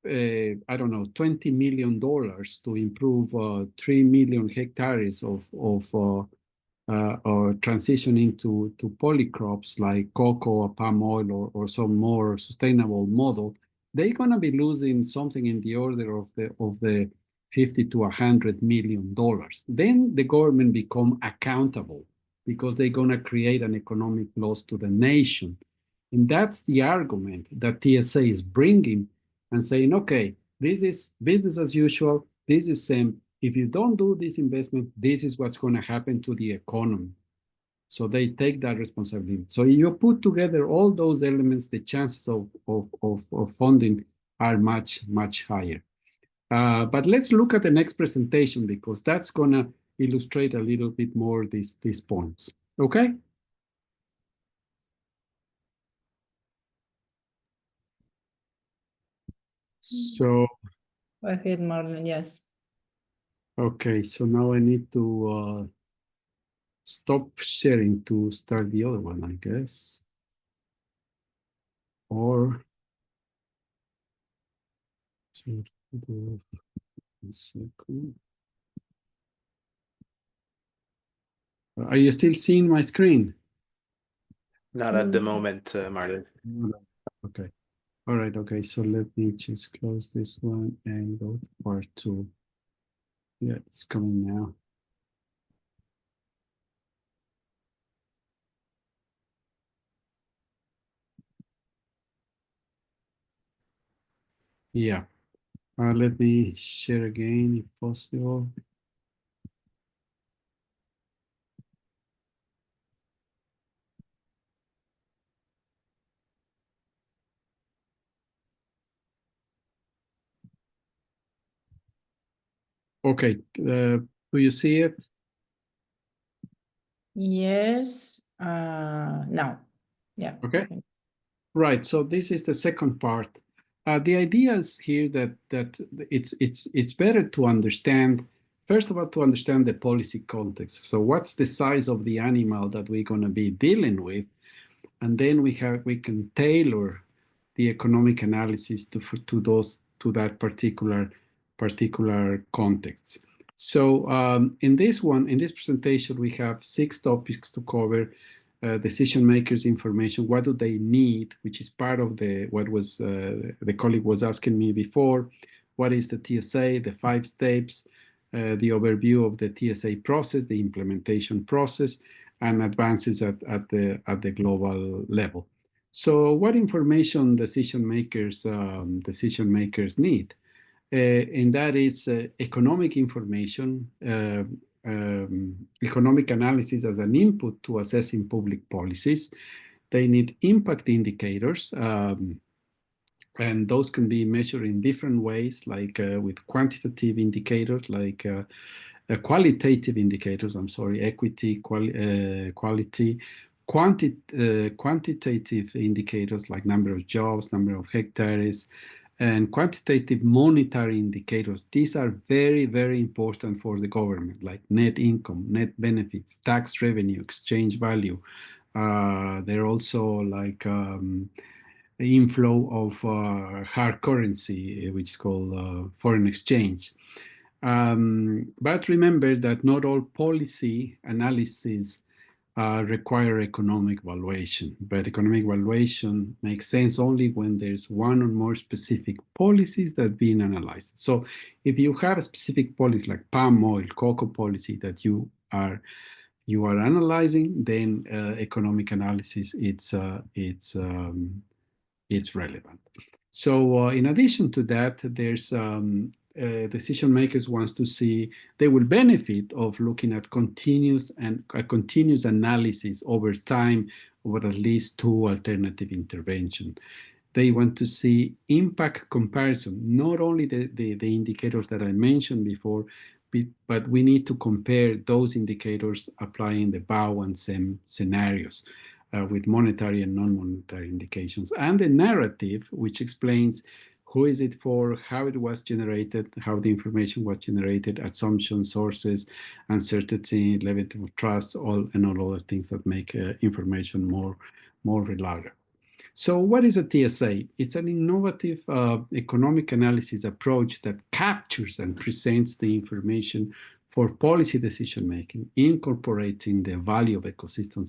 I don't know, $20 million to improve 3 million hectares of or transitioning to polycrops like cocoa or palm oil or some more sustainable model, they're going to be losing something in the order of the $50 to $100 million. Then the government become accountable, because they're going to create an economic loss to the nation. And that's the argument that TSA is bringing and saying, okay, this is business as usual. This is same. If you don't do this investment, this is what's going to happen to the economy. So they take that responsibility. So if you put together all those elements, the chances of funding are much, much higher. But let's look at the next presentation, because that's going to illustrate a little bit more these points. Okay? So, Go ahead, Marlon. Yes. okay, so now I need to stop sharing to start the other one, I guess. Or one second. Are you still seeing my screen? Not at the moment, Marlon. Okay. All right. Okay. So let me just close this one and go to part 2. Yeah, it's coming now. Yeah. Let me share again if possible. Okay. Do you see it? Yes, no, yeah. Okay. Right. So this is the second part. The idea is here that it's better to understand, first of all, to understand the policy context. So what's the size of the animal that we're going to be dealing with, and then we can tailor the economic analysis to that particular context. So in this presentation, we have 6 topics to cover. Decision makers information, what do they need, which is part of what was the colleague was asking me before. What is the TSA, the 5 steps, the overview of the TSA process, the implementation process, and advances at the global level. So what information decision makers need? And that is economic information, economic analysis as an input to assessing public policies. They need impact indicators, and those can be measured in different ways, like with quantitative indicators, like qualitative indicators, equity, quality, quantitative indicators like number of jobs, number of hectares, and quantitative monetary indicators. These are very, very important for the government, like net income, net benefits, tax revenue, exchange value. They're also like inflow of hard currency, which is called foreign exchange. But remember that not all policy analysis require economic valuation, but economic valuation makes sense only when there's one or more specific policies that are being analyzed. So if you have a specific policy like palm oil, cocoa policy that you are analyzing, then economic analysis it's relevant. So in addition to that, there's decision makers wants to see, they will benefit of looking at continuous analysis over time over at least 2 alternative interventions. They want to see impact comparison, not only the indicators that I mentioned before, but we need to compare those indicators applying the BAU and SEM scenarios. With monetary and non-monetary indications, and the narrative, which explains who is it for, how it was generated, how the information was generated, assumptions, sources, uncertainty, level of trust, all other things that make information more reliable. So what is a TSA? It's an innovative economic analysis approach that captures and presents the information for policy decision-making, incorporating the value of ecosystem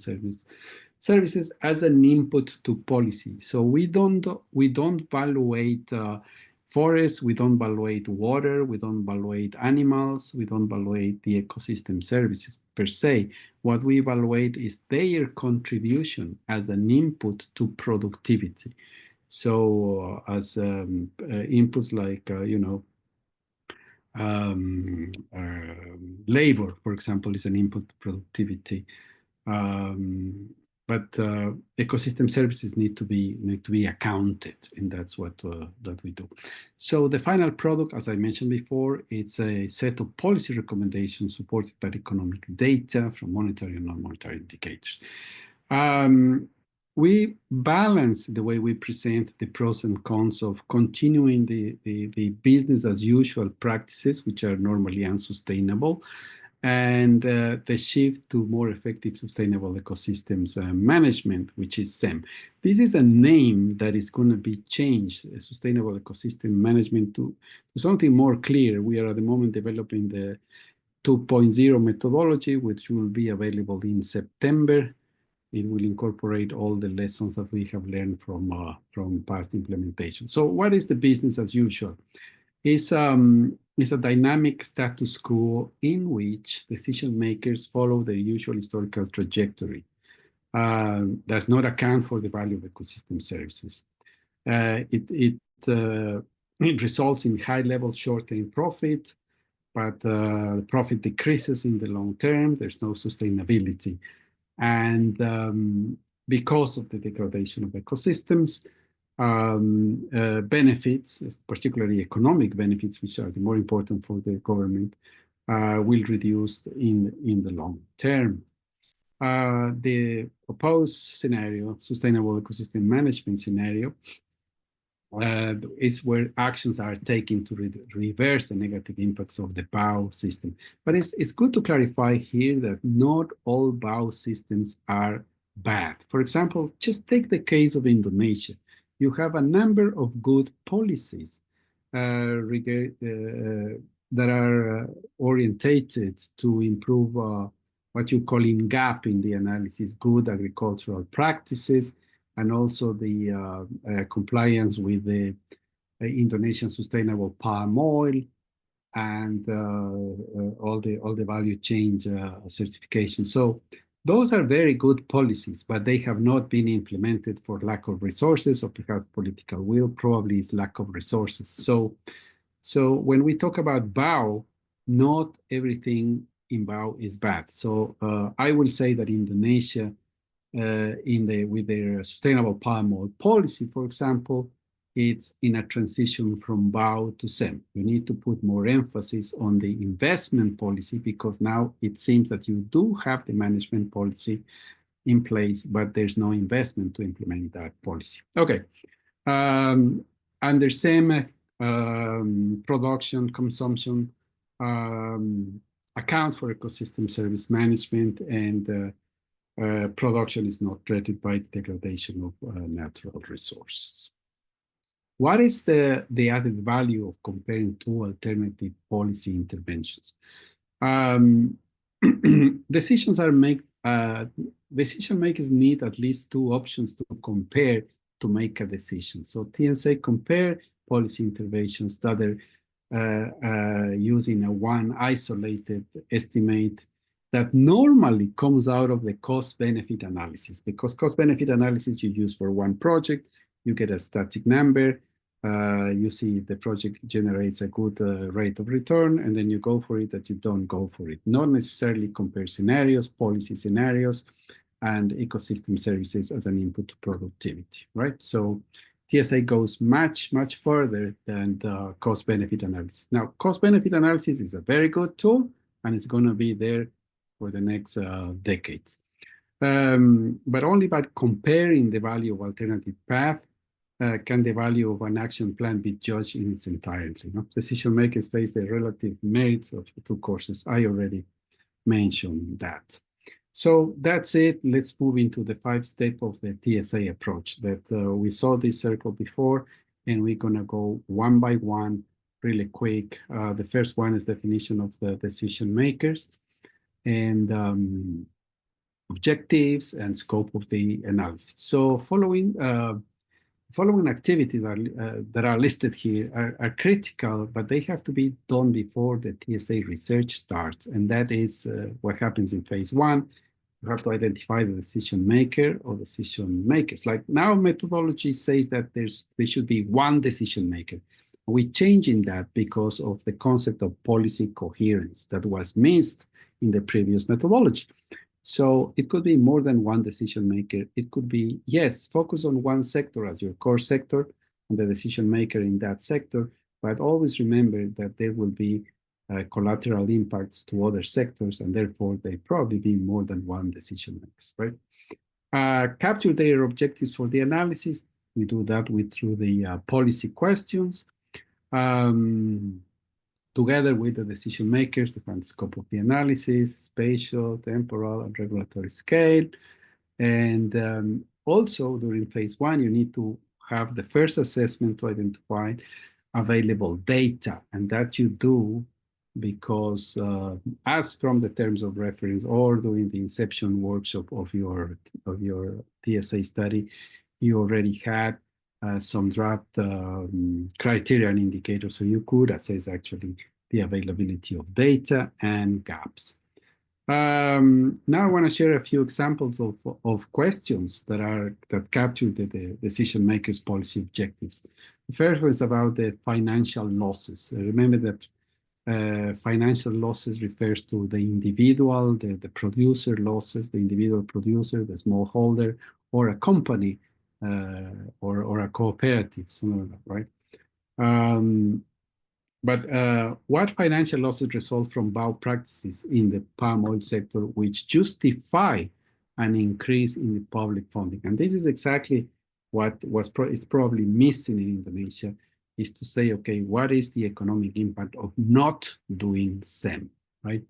services as an input to policy. So we don't evaluate forests, we don't evaluate water, we don't evaluate animals, we don't evaluate the ecosystem services per se. What we evaluate is their contribution as an input to productivity. So as inputs like, labor, for example, is an input to productivity. But ecosystem services need to be accounted, and that's what that we do. So the final product, as I mentioned before, it's a set of policy recommendations supported by economic data from monetary and non-monetary indicators. We balance the way we present the pros and cons of continuing the business as usual practices, which are normally unsustainable, and the shift to more effective sustainable ecosystems management, which is SEM. This is a name that is going to be changed, sustainable ecosystem management, to something more clear. We are at the moment developing the 2.0 methodology, which will be available in September. It will incorporate all the lessons that we have learned from past implementation. So what is the business as usual? It's a dynamic status quo in which decision makers follow their usual historical trajectory. Does not account for the value of ecosystem services. It results in high-level short-term profit, but profit decreases in the long term. There's no sustainability. And because of the degradation of ecosystems, benefits, particularly economic benefits, which are the more important for the government, will reduce in the long term. The proposed scenario, sustainable ecosystem management scenario, is where actions are taken to reverse the negative impacts of the BAO system. But it's good to clarify here that not all BAO systems are bad. For example, just take the case of Indonesia. You have a number of good policies that are orientated to improve what you call in GAP in the analysis, good agricultural practices, and also the compliance with the Indonesian sustainable palm oil and all the value chain certification. So those are very good policies, but they have not been implemented for lack of resources or perhaps political will, probably is lack of resources. So when we talk about BAO, not everything in BAO is bad. So I will say that Indonesia, with their sustainable palm oil policy, for example, it's in a transition from BAO to SEM. You need to put more emphasis on the investment policy because now it seems that you do have the management policy in place, but there's no investment to implement that policy. Okay. Under SEM, production, consumption, account for ecosystem service management, and production is not threatened by the degradation of natural resources. What is the added value of comparing two alternative policy interventions? Decision makers need at least two options to compare to make a decision. So TSA compare policy interventions that are using a one isolated estimate that normally comes out of the cost-benefit analysis, because cost-benefit analysis you use for one project, you get a static number, you see the project generates a good rate of return, and then you go for it, that you don't go for it. Not necessarily compare scenarios, policy scenarios, and ecosystem services as an input to productivity, right? So TSA goes much, much further than the cost-benefit analysis. Now, cost-benefit analysis is a very good tool, and it's going to be there for the next decades. But only by comparing the value of alternative path can the value of an action plan be judged in its entirety. No? Decision makers face the relative merits of the two courses. I already mentioned that. So that's it. Let's move into the 5-step of the TSA approach that we saw this circle before, and we're going to go one by one really quick. The first one is definition of the decision makers and objectives and scope of the analysis. So following activities that are listed here are critical, but they have to be done before the TSA research starts. And that is what happens in phase 1. You have to identify the decision maker or decision makers. Like now methodology says that there should be one decision maker. We're changing that because of the concept of policy coherence that was missed in the previous methodology. So it could be more than one decision maker. It could be, yes, focus on one sector as your core sector and the decision maker in that sector, but always remember that there will be collateral impacts to other sectors, and therefore they probably be more than one decision makers, right? Capture their objectives for the analysis. We do that through the policy questions. Together with the decision makers, define the scope of the analysis, spatial, temporal, and regulatory scale. And also during phase 1, you need to have the first assessment to identify available data, and that you do because as from the terms of reference or during the inception workshop of your TSA study, you already had some draft criteria and indicators, so you could assess actually the availability of data and gaps. Now I want to share a few examples of questions that capture the decision makers' policy objectives. The first one is about the financial losses. Remember that financial losses refers to the individual, the producer losses, the individual producer, the smallholder, or a company, or a cooperative, something like that, right? But what financial losses result from BAO practices in the palm oil sector which justify an increase in the public funding? And this is exactly what is probably missing in Indonesia, is to say, okay, what is the economic impact of not doing SEM, right?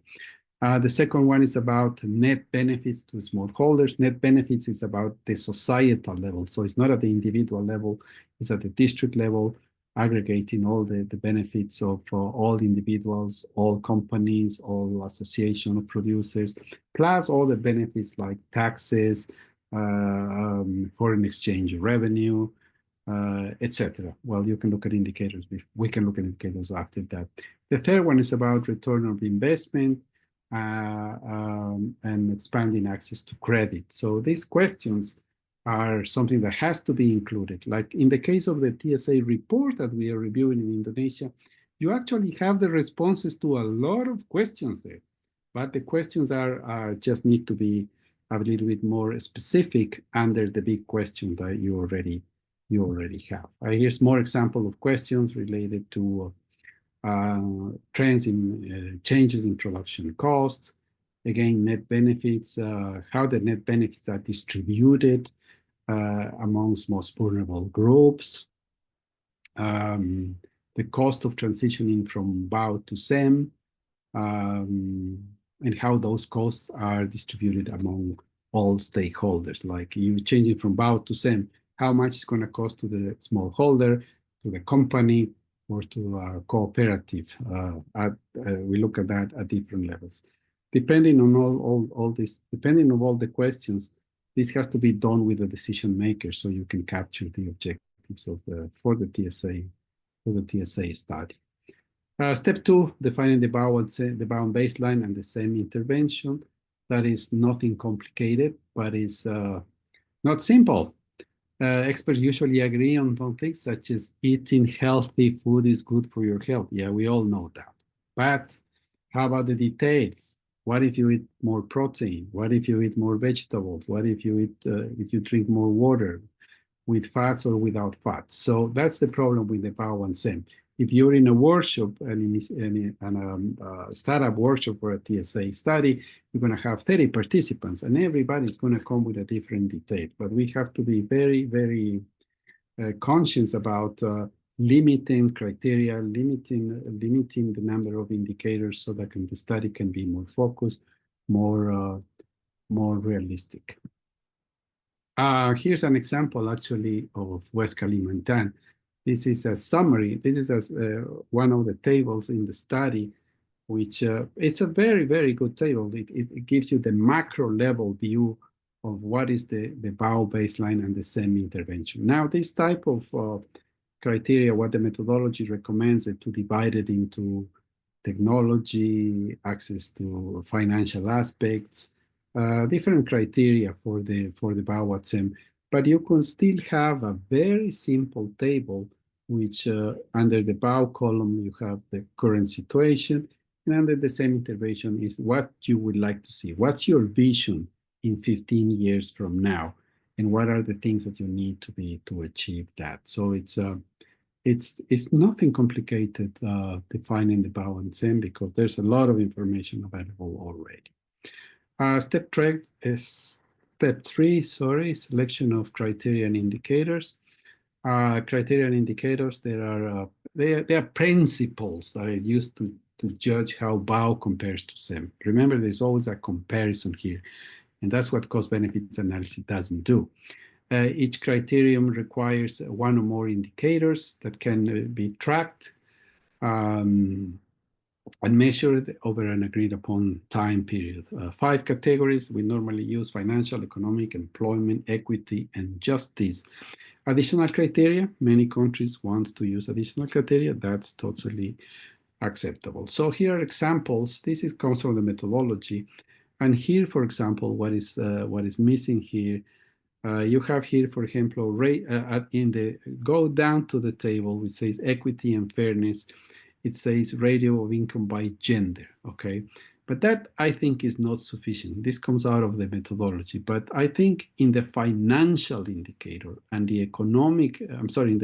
The second one is about net benefits to smallholders. Net benefits is about the societal level. So it's not at the individual level, it's at the district level, aggregating all the benefits of all individuals, all companies, all association of producers, plus all the benefits like taxes, foreign exchange revenue, etc. Well, you can look at indicators. We can look at indicators after that. The third one is about return of investment and expanding access to credit. So these questions are something that has to be included. Like in the case of the TSA report that we are reviewing in Indonesia, you actually have the responses to a lot of questions there, but the questions are just need to be a little bit more specific under the big question that you already have. Here's more example of questions related to trends in changes in production costs, again, net benefits, how the net benefits are distributed amongst most vulnerable groups, the cost of transitioning from BAO to SEM, and how those costs are distributed among all stakeholders. Like you changing from BAO to SEM, how much it's going to cost to the smallholder, to the company, or to a cooperative. We look at that at different levels. Depending on all this, depending on all the questions, this has to be done with the decision maker so you can capture the objectives of for the TSA study. Step 2, defining the bound baseline and the SEM intervention. That is nothing complicated, but is not simple. Experts usually agree on things such as eating healthy food is good for your health. Yeah, we all know that. But how about the details? What if you eat more protein? What if you eat more vegetables? What if you eat if you drink more water, with fats or without fats? So that's the problem with the BAO and SEM. If you're in a workshop and a startup workshop for a TSA study, you're going to have 30 participants, and everybody's going to come with a different detail. But we have to be very, very conscious about limiting criteria, limiting the number of indicators so that the study can be more focused, more realistic. Here's an example actually of West Kalimantan. This is a summary. This is one of the tables in the study, which it's a very, very good table. It gives you the macro level view of what is the BAO baseline and the SEM intervention. Now, this type of criteria, what the methodology recommends it to divide it into technology, access to financial aspects, different criteria for the BAO and SEM. But you can still have a very simple table, which under the BAO column, you have the current situation, and under the SEM intervention is what you would like to see. What's your vision in 15 years from now? And what are the things that you need to achieve that? So it's nothing complicated defining the BAO and SEM because there's a lot of information available already. Step 3, selection of criteria and indicators. Criteria and indicators, they are principles that are used to judge how BAO compares to SEM. Remember, there's always a comparison here, and that's what cost benefits analysis doesn't do. Each criterion requires one or more indicators that can be tracked and measured over an agreed upon time period. 5 categories we normally use: financial, economic, employment, equity, and justice. Additional criteria, many countries want to use additional criteria. That's totally acceptable. So here are examples. This comes from the methodology. And here, for example, what is missing here, you have here, for example, go down to the table, which says equity and fairness. It says ratio of income by gender, okay? But that, I think, is not sufficient. This comes out of the methodology. But I think in the financial indicator and the economic,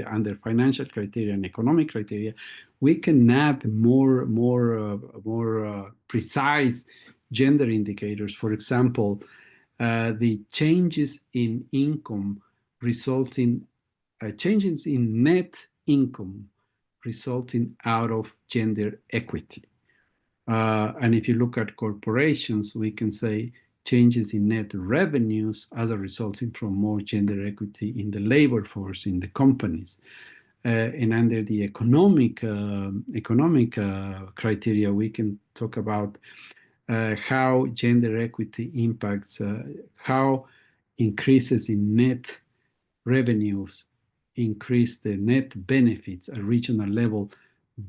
under financial criteria and economic criteria, we can add more precise gender indicators. For example, the changes in income resulting, changes in net income resulting out of gender equity. And if you look at corporations, we can say changes in net revenues as a resulting from more gender equity in the labor force in the companies. And under the economic criteria, we can talk about how gender equity impacts, how increases in net revenues increase the net benefits at regional level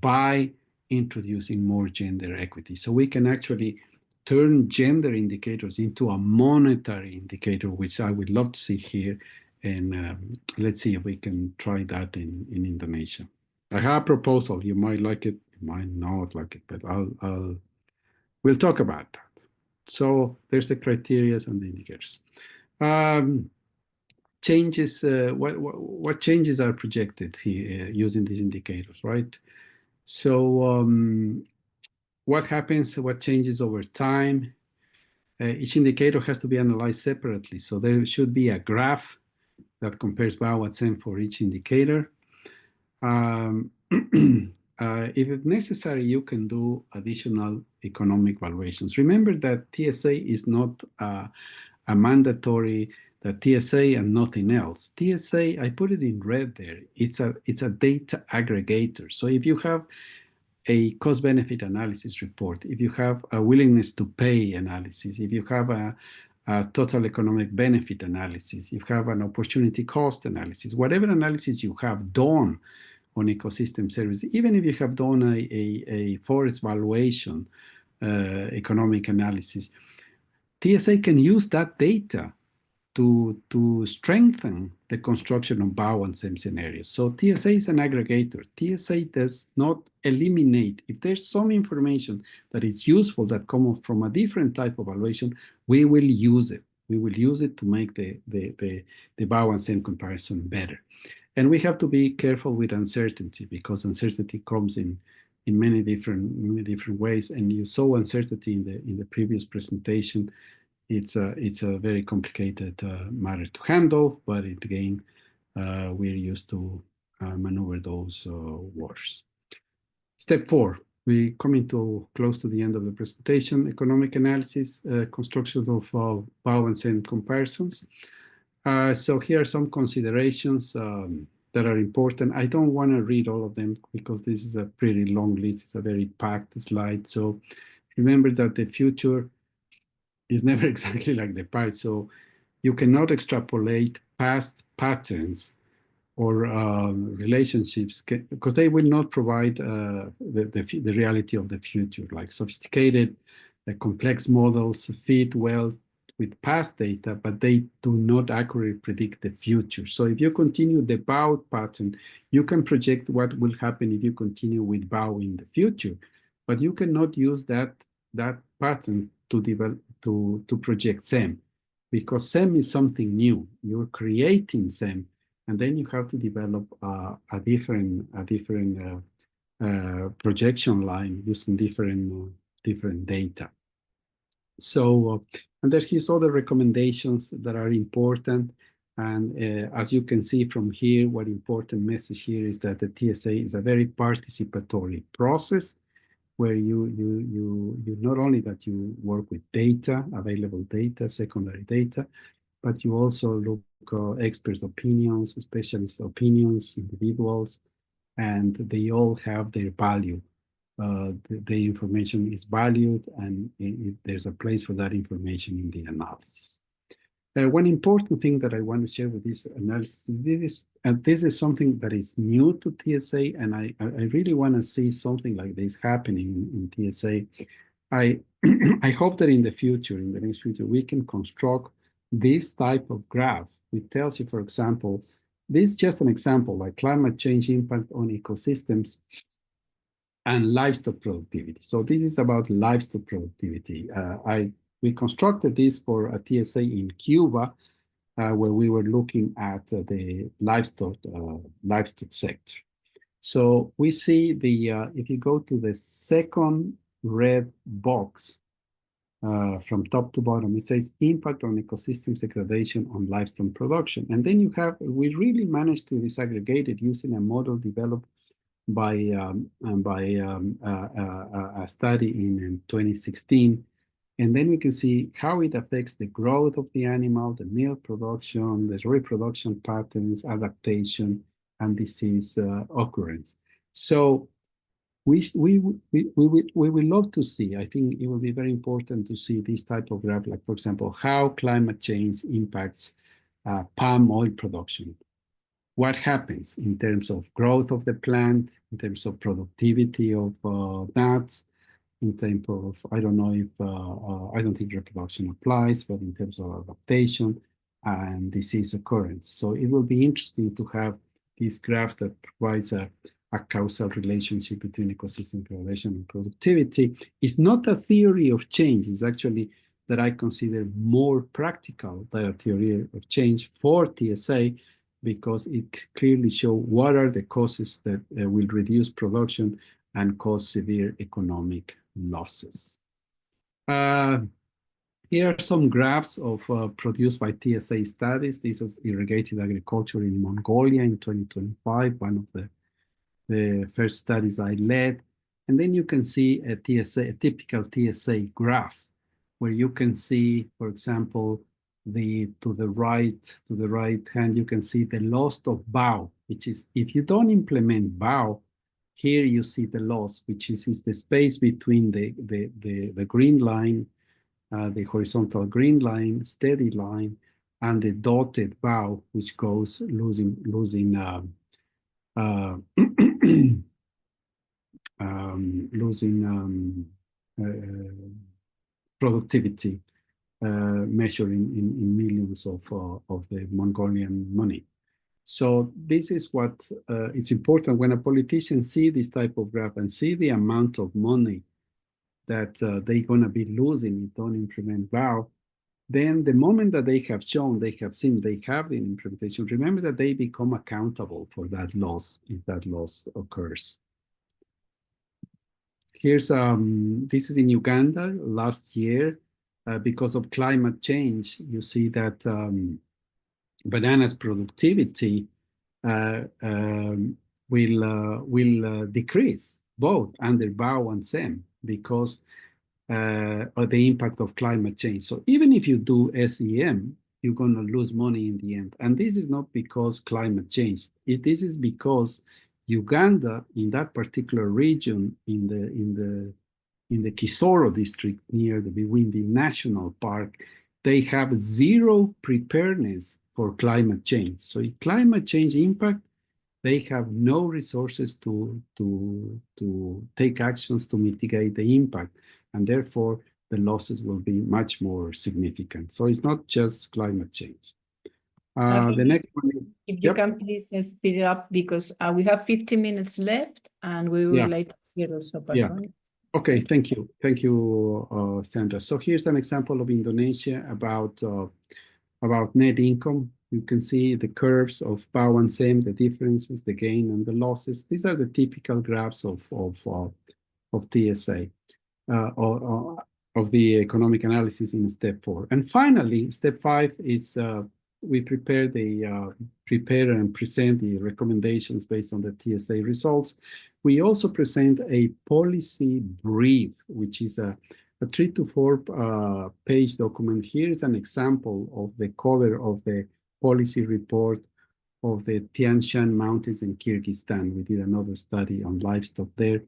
by introducing more gender equity. So we can actually turn gender indicators into a monetary indicator, which I would love to see here. And let's see if we can try that in Indonesia. I have a proposal. You might like it, you might not like it, but we'll talk about that. So there's the criteria and the indicators. Changes, what changes are projected here using these indicators, right? So what happens, what changes over time? Each indicator has to be analyzed separately. So there should be a graph that compares BAO and SEM for each indicator. If it's necessary, you can do additional economic valuations. Remember that TSA is not a mandatory, that TSA and nothing else. TSA, I put it in red there, it's a data aggregator. So if you have a cost-benefit analysis report, if you have a willingness to pay analysis, if you have a total economic benefit analysis, if you have an opportunity cost analysis, whatever analysis you have done on ecosystem services, even if you have done a forest valuation economic analysis, TSA can use that data to strengthen the construction of BAO and SEM scenarios. So TSA is an aggregator. TSA does not eliminate. If there's some information that is useful that comes from a different type of evaluation, we will use it. We will use it to make the BAO and SEM comparison better. And we have to be careful with uncertainty, because uncertainty comes in many different ways. And you saw uncertainty in the previous presentation. It's a very complicated matter to handle, but again, we're used to maneuver those waters. Step 4, we coming to close to the end of the presentation. Economic analysis, construction of BAO and SEM comparisons. So here are some considerations that are important. I don't want to read all of them because this is a pretty long list. It's a very packed slide. So remember that the future is never exactly like the past. So you cannot extrapolate past patterns or relationships, because they will not provide the reality of the future. Like sophisticated, complex models fit well with past data, but they do not accurately predict the future. So if you continue the BAO pattern, you can project what will happen if you continue with BAO in the future, but you cannot use that pattern to develop to project SEM, because SEM is something new. You're creating SEM, and then you have to develop a different projection line using different data. So, and here's other recommendations that are important. And as you can see from here, what important message here is that the TSA is a very participatory process, where you not only that you work with data, available data, secondary data, but you also look experts' opinions, specialist opinions, individuals, and they all have their value. The information is valued, and there's a place for that information in the analysis. One important thing that I want to share with this analysis is this is something that is new to TSA, and I really want to see something like this happening in TSA. I hope that in the future, in the next future, we can construct this type of graph, which tells you, for example, this is just an example, like climate change impact on ecosystems and livestock productivity. So this is about livestock productivity. We constructed this for a TSA in Cuba, where we were looking at the livestock sector. So we see if you go to the second red box from top to bottom, it says impact on ecosystem degradation on livestock production. And then we really managed to disaggregate it using a model developed by a study in 2016. And then we can see how it affects the growth of the animal, the milk production, the reproduction patterns, adaptation, and disease occurrence. So we would love to see, I think it will be very important to see this type of graph, like, for example, how climate change impacts palm oil production. What happens in terms of growth of the plant, in terms of productivity of nuts, in terms of, I don't know if, I don't think reproduction applies, but in terms of adaptation and disease occurrence. So it will be interesting to have this graph that provides a causal relationship between ecosystem degradation and productivity. It's not a theory of change. It's actually that I consider more practical than a theory of change for TSA, because it clearly shows what are the causes that will reduce production and cause severe economic losses. Here are some graphs of produced by TSA studies. This is irrigated agriculture in Mongolia in 2025, one of the first studies I led. And then you can see a typical TSA graph, where you can see, for example, to the right hand, you can see the loss of bough, which is, if you don't implement bough, here you see the loss, which is the space between the green line, the horizontal green line, steady line, and the dotted bough, which goes losing productivity, measuring in millions of the Mongolian money. So this is what it's important when a politician see this type of graph and see the amount of money that they're going to be losing if they don't implement vow. Then the moment that they have shown, they have seen, they have the implementation, remember that they become accountable for that loss if that loss occurs. Here's, this is in Uganda last year. Because of climate change, you see that bananas productivity will decrease both under bow and SEM because of the impact of climate change. So even if you do SEM, you're going to lose money in the end. And this is not because climate change. This is because Uganda, in that particular region, in the Kisoro district near the Bwindi National Park, they have zero preparedness for climate change. So if climate change impact, they have no resources to take actions to mitigate the impact. And therefore, the losses will be much more significant. So it's not just climate change. The next one. If you can please speed it up, because we have 50 minutes left and we will later hear also. Okay, thank you. Thank you, Sandra. So here's an example of Indonesia about net income. You can see the curves of PAU and SEM, the differences, the gain and the losses. These are the typical graphs of TSA, of the economic analysis in step 4. And finally, step 5 is we prepare and present the recommendations based on the TSA results. We also present a policy brief, which is a 3 to 4 page document. Here is an example of the cover of the policy report of the Tian Shan Mountains in Kyrgyzstan. We did another study on livestock there.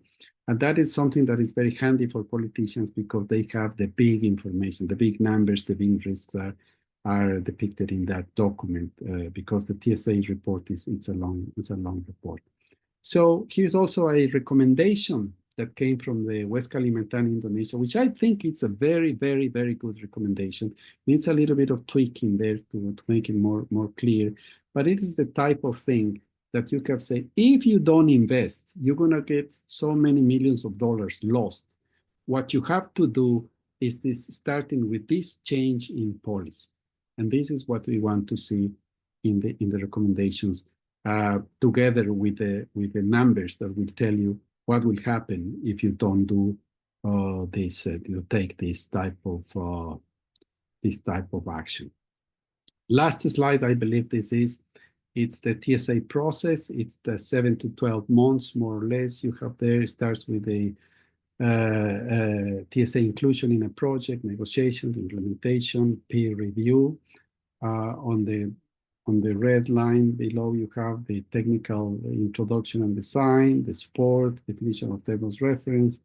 And that is something that is very handy for politicians because they have the big information, the big numbers, the big risks are depicted in that document because the TSA report it's a long report. So here's also a recommendation that came from the West Kalimantan, Indonesia, which I think it's a very, very, very good recommendation. Needs a little bit of tweaking there to make it more clear, but it is the type of thing that you can say, if you don't invest, you're going to get so many millions of dollars lost. What you have to do is this, starting with this change in policy. And this is what we want to see in the recommendations, together with the numbers that will tell you what will happen if you don't do this, you take this type of action. Last slide, I believe this is, it's the TSA process. It's the 7 to 12 months, more or less. You have there, it starts with the TSA inclusion in a project, negotiations, implementation, peer review. On the red line below, you have the technical introduction and design, the support, definition of terms reference,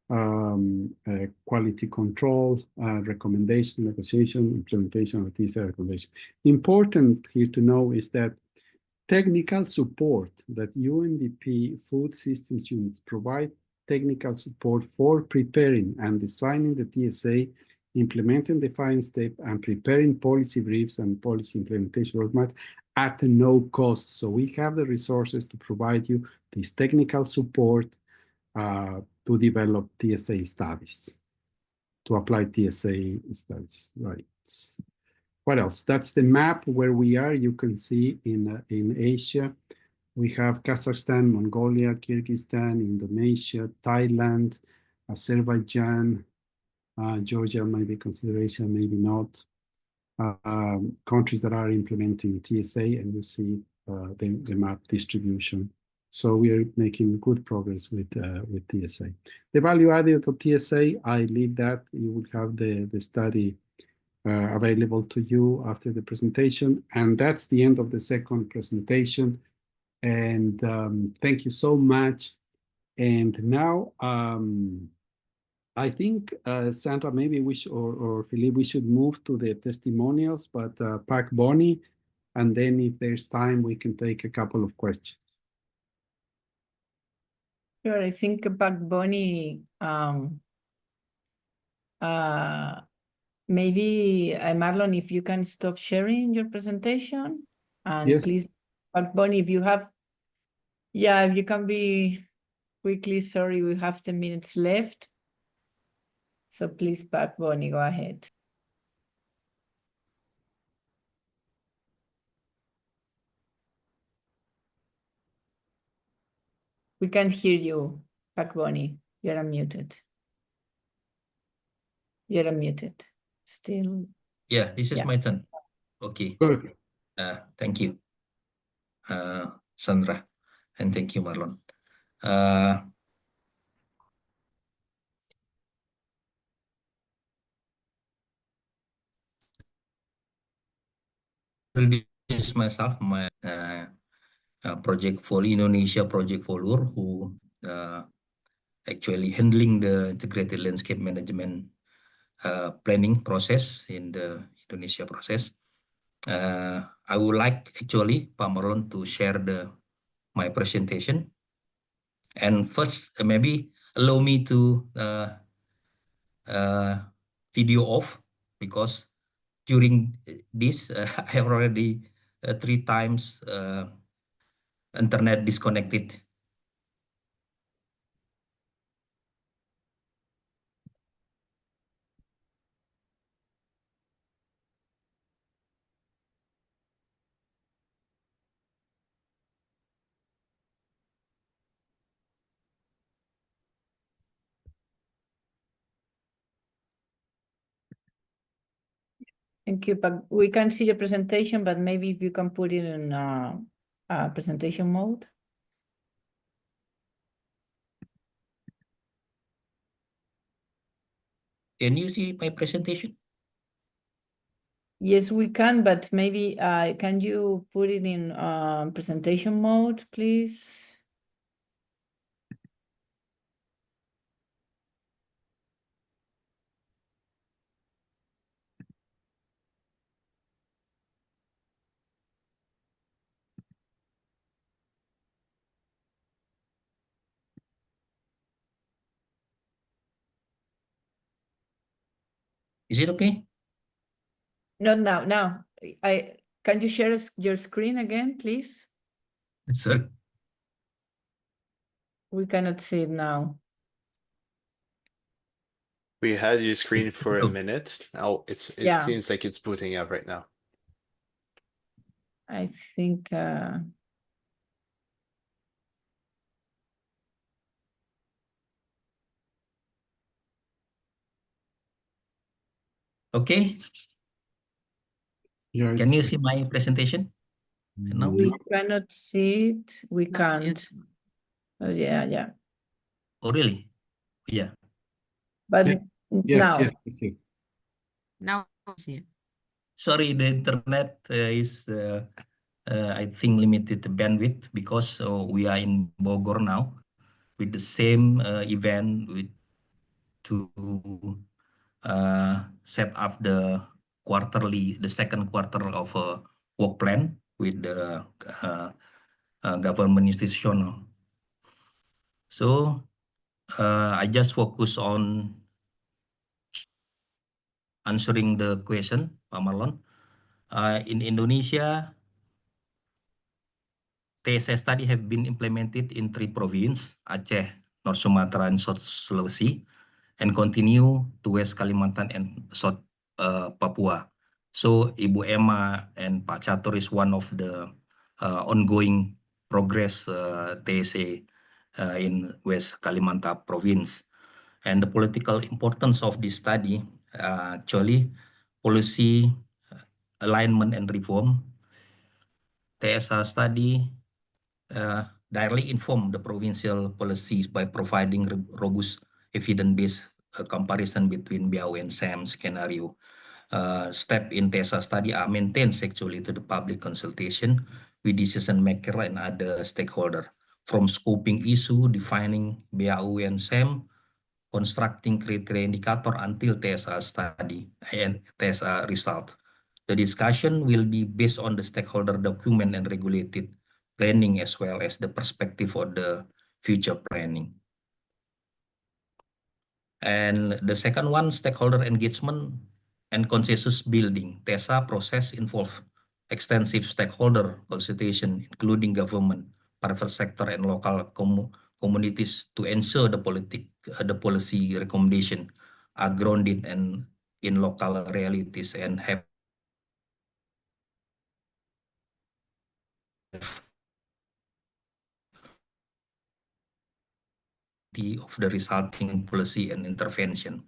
quality control, recommendation, negotiation, implementation of TSA recommendation. Important here to know is that technical support that UNDP food systems units provide technical support for preparing and designing the TSA, implementing the final step, and preparing policy briefs and policy implementation roadmaps at no cost. So we have the resources to provide you this technical support to develop TSA studies, to apply TSA studies, right? What else? That's the map where we are. You can see in Asia, we have Kazakhstan, Mongolia, Kyrgyzstan, Indonesia, Thailand, Azerbaijan, Georgia might be consideration, maybe not. Countries that are implementing TSA, and you see the map distribution. So we are making good progress with TSA. The value added of TSA, I leave that. You will have the study available to you after the presentation. And that's the end of the second presentation. And thank you so much. And now, I think, Sandra, maybe we should, or Philippe, we should move to the testimonials, but Pak Bonnie, and then if there's time, we can take a couple of questions. Sure, I think Pak Bonnie, maybe Marlon, if you can stop sharing your presentation, and Yes. please, Pak Bonnie, if you have, yeah, if you can be quickly, sorry, we have 10 minutes left. So please, Pak Bonnie, go ahead. We can hear you, Pak Bonnie. You're unmuted. You're unmuted. Still. Yeah, this is Yeah. my turn. Okay. Good. Thank you, Sandra, and thank you, Marlon. Introduce myself, my project for Indonesia, project follower, who actually handling the integrated landscape management planning process in the Indonesia process. I would like actually Pak Marlon to share my presentation. And first, maybe allow me to video off, because during this I have already 3 times internet disconnected. Thank you, Pak. We can see your presentation, but maybe if you can put it in presentation mode. Can you see my presentation? Yes, we can, but maybe can you put it in presentation mode, please? Is it okay? Not now. Now, can you share your screen again, please? Sorry. We cannot see it now. We had your screen for a Oh. minute. Now it Yeah. seems like it's booting up right now. I think Okay. Yeah, Can you see my presentation? No? we cannot see it. We can't. Oh, yeah. Oh, really? Yeah. But Yeah. Yes, now, yes. Now, yeah. Sorry, the internet is, I think, limited bandwidth because we are in Bogor now with the same event to set up the second quarter of a work plan with the government institutional. So I just focus on answering the question, Pak Marlon. In Indonesia, TSA study have been implemented in 3 provinces, Aceh, North Sumatra, and South Sulawesi, and continue to West Kalimantan and South Papua. So Ibu Emma and Pak Catur is one of the ongoing progress TSA in West Kalimantan province. And the political importance of this study, actually, policy alignment and reform. TSA study directly inform the provincial policies by providing robust evidence-based comparison between BAU and SAM scenario. Step in TSA study are maintained actually to the public consultation with decision maker and other stakeholder, from scoping issue, defining BAU and SAM, constructing criteria indicator until TSA study and TSA result. The discussion will be based on the stakeholder document and regulated planning as well as the perspective of the future planning. And the second one, stakeholder engagement and consensus building. TSA process involve extensive stakeholder consultation, including government, private sector, and local communities to ensure the policy recommendation are grounded and in local realities and have of the resulting policy and intervention.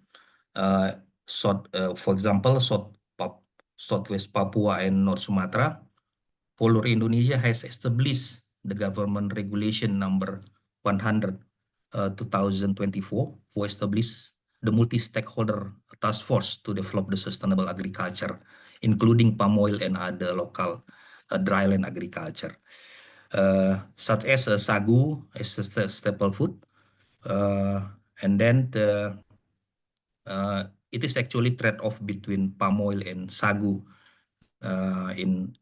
For example, Southwest Papua and North Sumatra, Polur Indonesia has established the government regulation number 100 2024 for establish the multi-stakeholder task force to develop the sustainable agriculture, including palm oil and other local dryland agriculture, such as sagu as a staple food. And then it is actually trade-off between palm oil and sagu in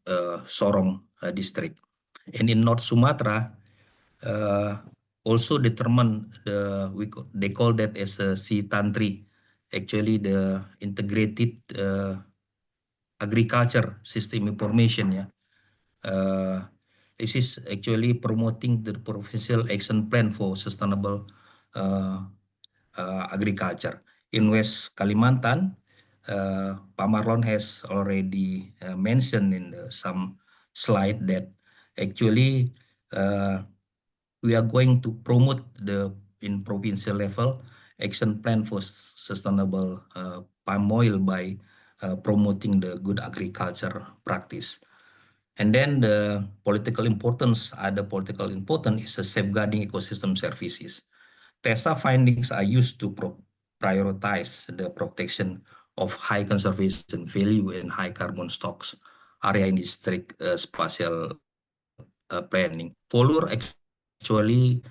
Sorong district. And in North Sumatra, also determine they call that as a C-Tantri, actually the integrated agriculture system information. Yeah. This is actually promoting the provincial action plan for sustainable agriculture. In West Kalimantan, Pak Marlon has already mentioned in some slide that actually we are going to promote in provincial level action plan for sustainable palm oil by promoting the good agriculture practice. And then the political importance is safeguarding ecosystem services. TSA findings are used to prioritize the protection of high conservation value and high carbon stocks area in district spatial planning. Polur actually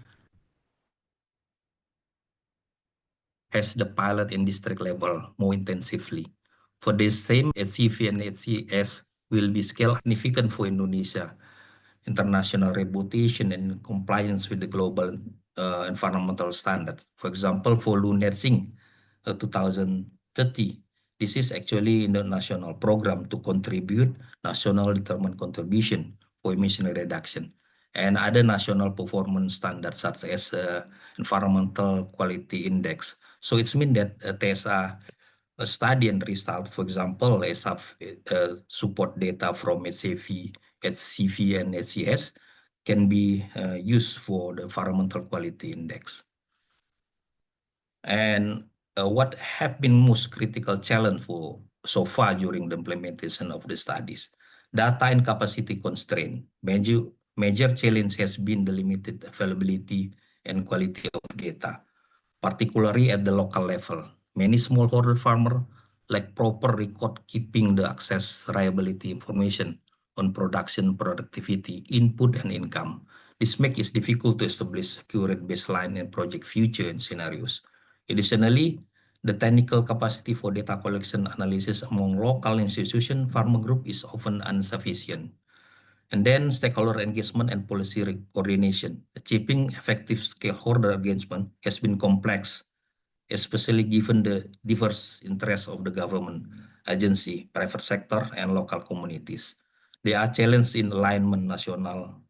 has the pilot in district level more intensively. For the same, HCV and HCS will be scaled significant for Indonesia. International reputation and compliance with the global environmental standards. For example, for Lunetsing 2030, this is actually the national program to contribute national determined contribution for emission reduction. and other national performance standards such as environmental quality index. So it's mean that TSA study and result, for example, support data from HCV and HCS can be used for the environmental quality index. And what have been most critical challenge for so far during the implementation of the studies? Data and capacity constraint. Major challenge has been the limited availability and quality of data, particularly at the local level. Many smallholder farmers lack proper record keeping the access reliability information on production, productivity, input, and income. This makes it difficult to establish accurate baseline and project future and scenarios. Additionally, the technical capacity for data collection analysis among local institution farmer group is often insufficient. And then stakeholder engagement and policy coordination. Achieving effective stakeholder engagement has been complex, especially given the diverse interests of the government, agency, private sector, and local communities. There are challenges in alignment national,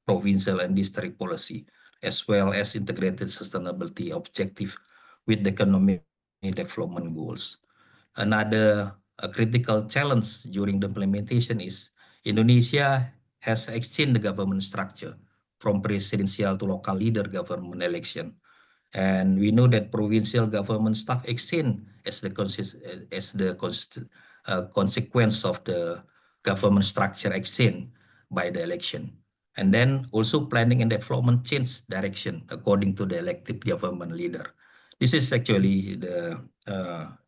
provincial, and district policy, as well as integrated sustainability objective with the economic development goals. Another critical challenge during the implementation is Indonesia has exchanged the government structure from presidential to local leader government election. And we know that provincial government staff exchange as the consequence of the government structure exchange by the election. And then also planning and development change direction according to the elected government leader. This is actually the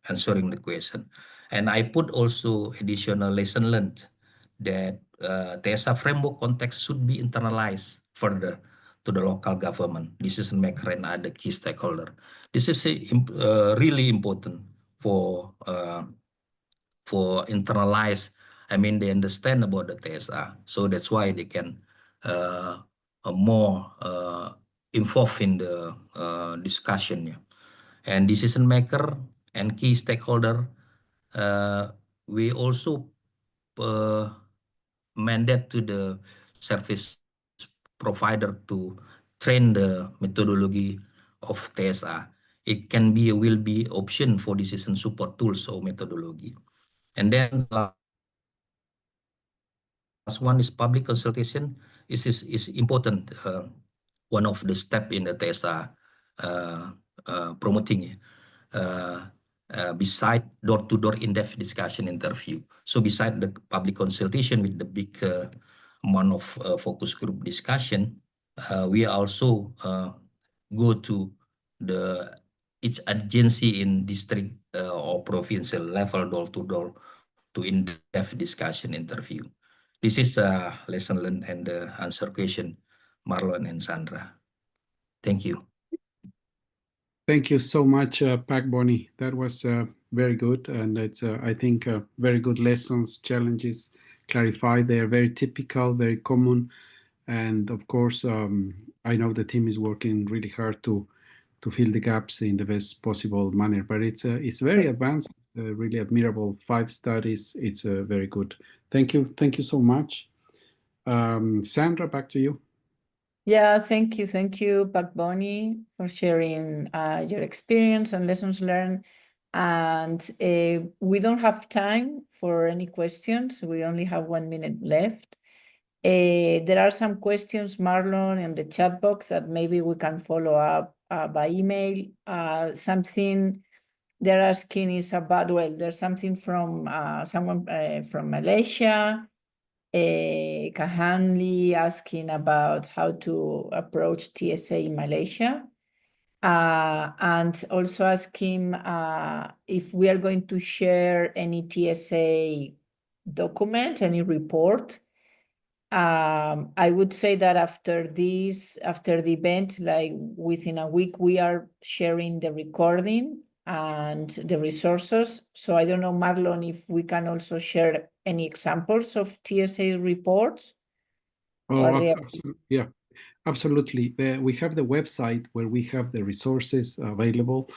answering the question. And I put also additional lesson learned that TSA framework context should be internalized further to the local government, decision maker, and other key stakeholder. This is really important for internalize. I mean, they understand about the TSA, so that's why they can more involved in the discussion. Yeah. And decision maker and key stakeholder, we also mandate to the service provider to train the methodology of TSA. It can be, will be option for decision support tools or methodology. And then last one is public consultation. Is important. One of the step in the TSA promoting beside door-to-door in-depth discussion interview. So beside the public consultation with the big amount of focus group discussion, we also go to each agency in district or provincial level door-to-door to in-depth discussion interview. This is a lesson learned and answer question, Marlon and Sandra. Thank you. Thank you so much, Pak Boni. That was very good, and it's I think very good lessons, challenges clarified. They are very typical, very common, and of course, I know the team is working really hard to fill the gaps in the best possible manner. But it's very advanced, really admirable. 5 studies. It's very good. Thank you so much. Sandra, back to you. Yeah, thank you, Pak Boni, for sharing your experience and lessons learned. And we don't have time for any questions. We only have 1 minute left. There are some questions, Marlon, in the chat box that maybe we can follow up by email. Something they're asking is about, well, there's something from someone from Malaysia. Kahanli asking about how to approach TSA in Malaysia, and also asking if we are going to share any TSA document, any report. I would say that after the event, like within a week, we are sharing the recording and the resources. So I don't know, Marlon, if we can also share any examples of TSA reports. Oh, yeah, absolutely. We have the website where we have the resources available.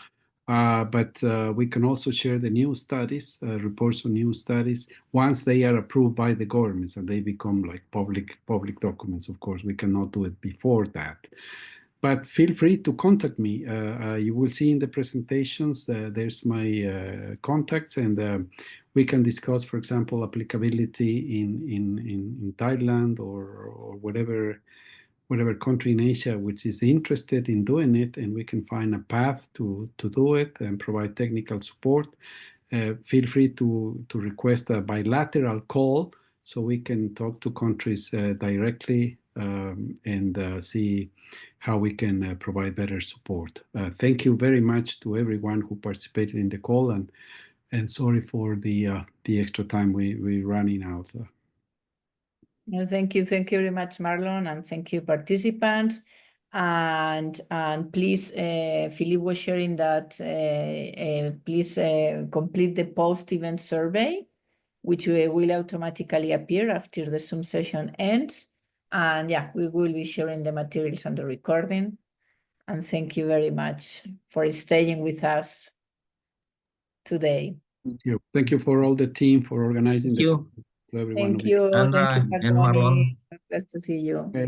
But we can also share the new studies, reports on new studies, once they are approved by the governments and they become like public documents. Of course, we cannot do it before that. But feel free to contact me. You will see in the presentations, there's my contacts, and we can discuss, for example, applicability in Thailand or whatever country in Asia which is interested in doing it, and we can find a path to do it and provide technical support. Feel free to request a bilateral call so we can talk to countries directly and see how we can provide better support. Thank you very much to everyone who participated in the call, and sorry for the extra time we're running out. No, thank you very much, Marlon, and thank you, participants. And please, Philip was sharing that. Please complete the post-event survey, which will automatically appear after the Zoom session ends. And yeah, we will be sharing the materials and the recording. And thank you very much for staying with us today. Thank you for all the team for organizing. Thank you. To everyone. Thank you. Sandra Thank you, and Marlon. Glad to see you.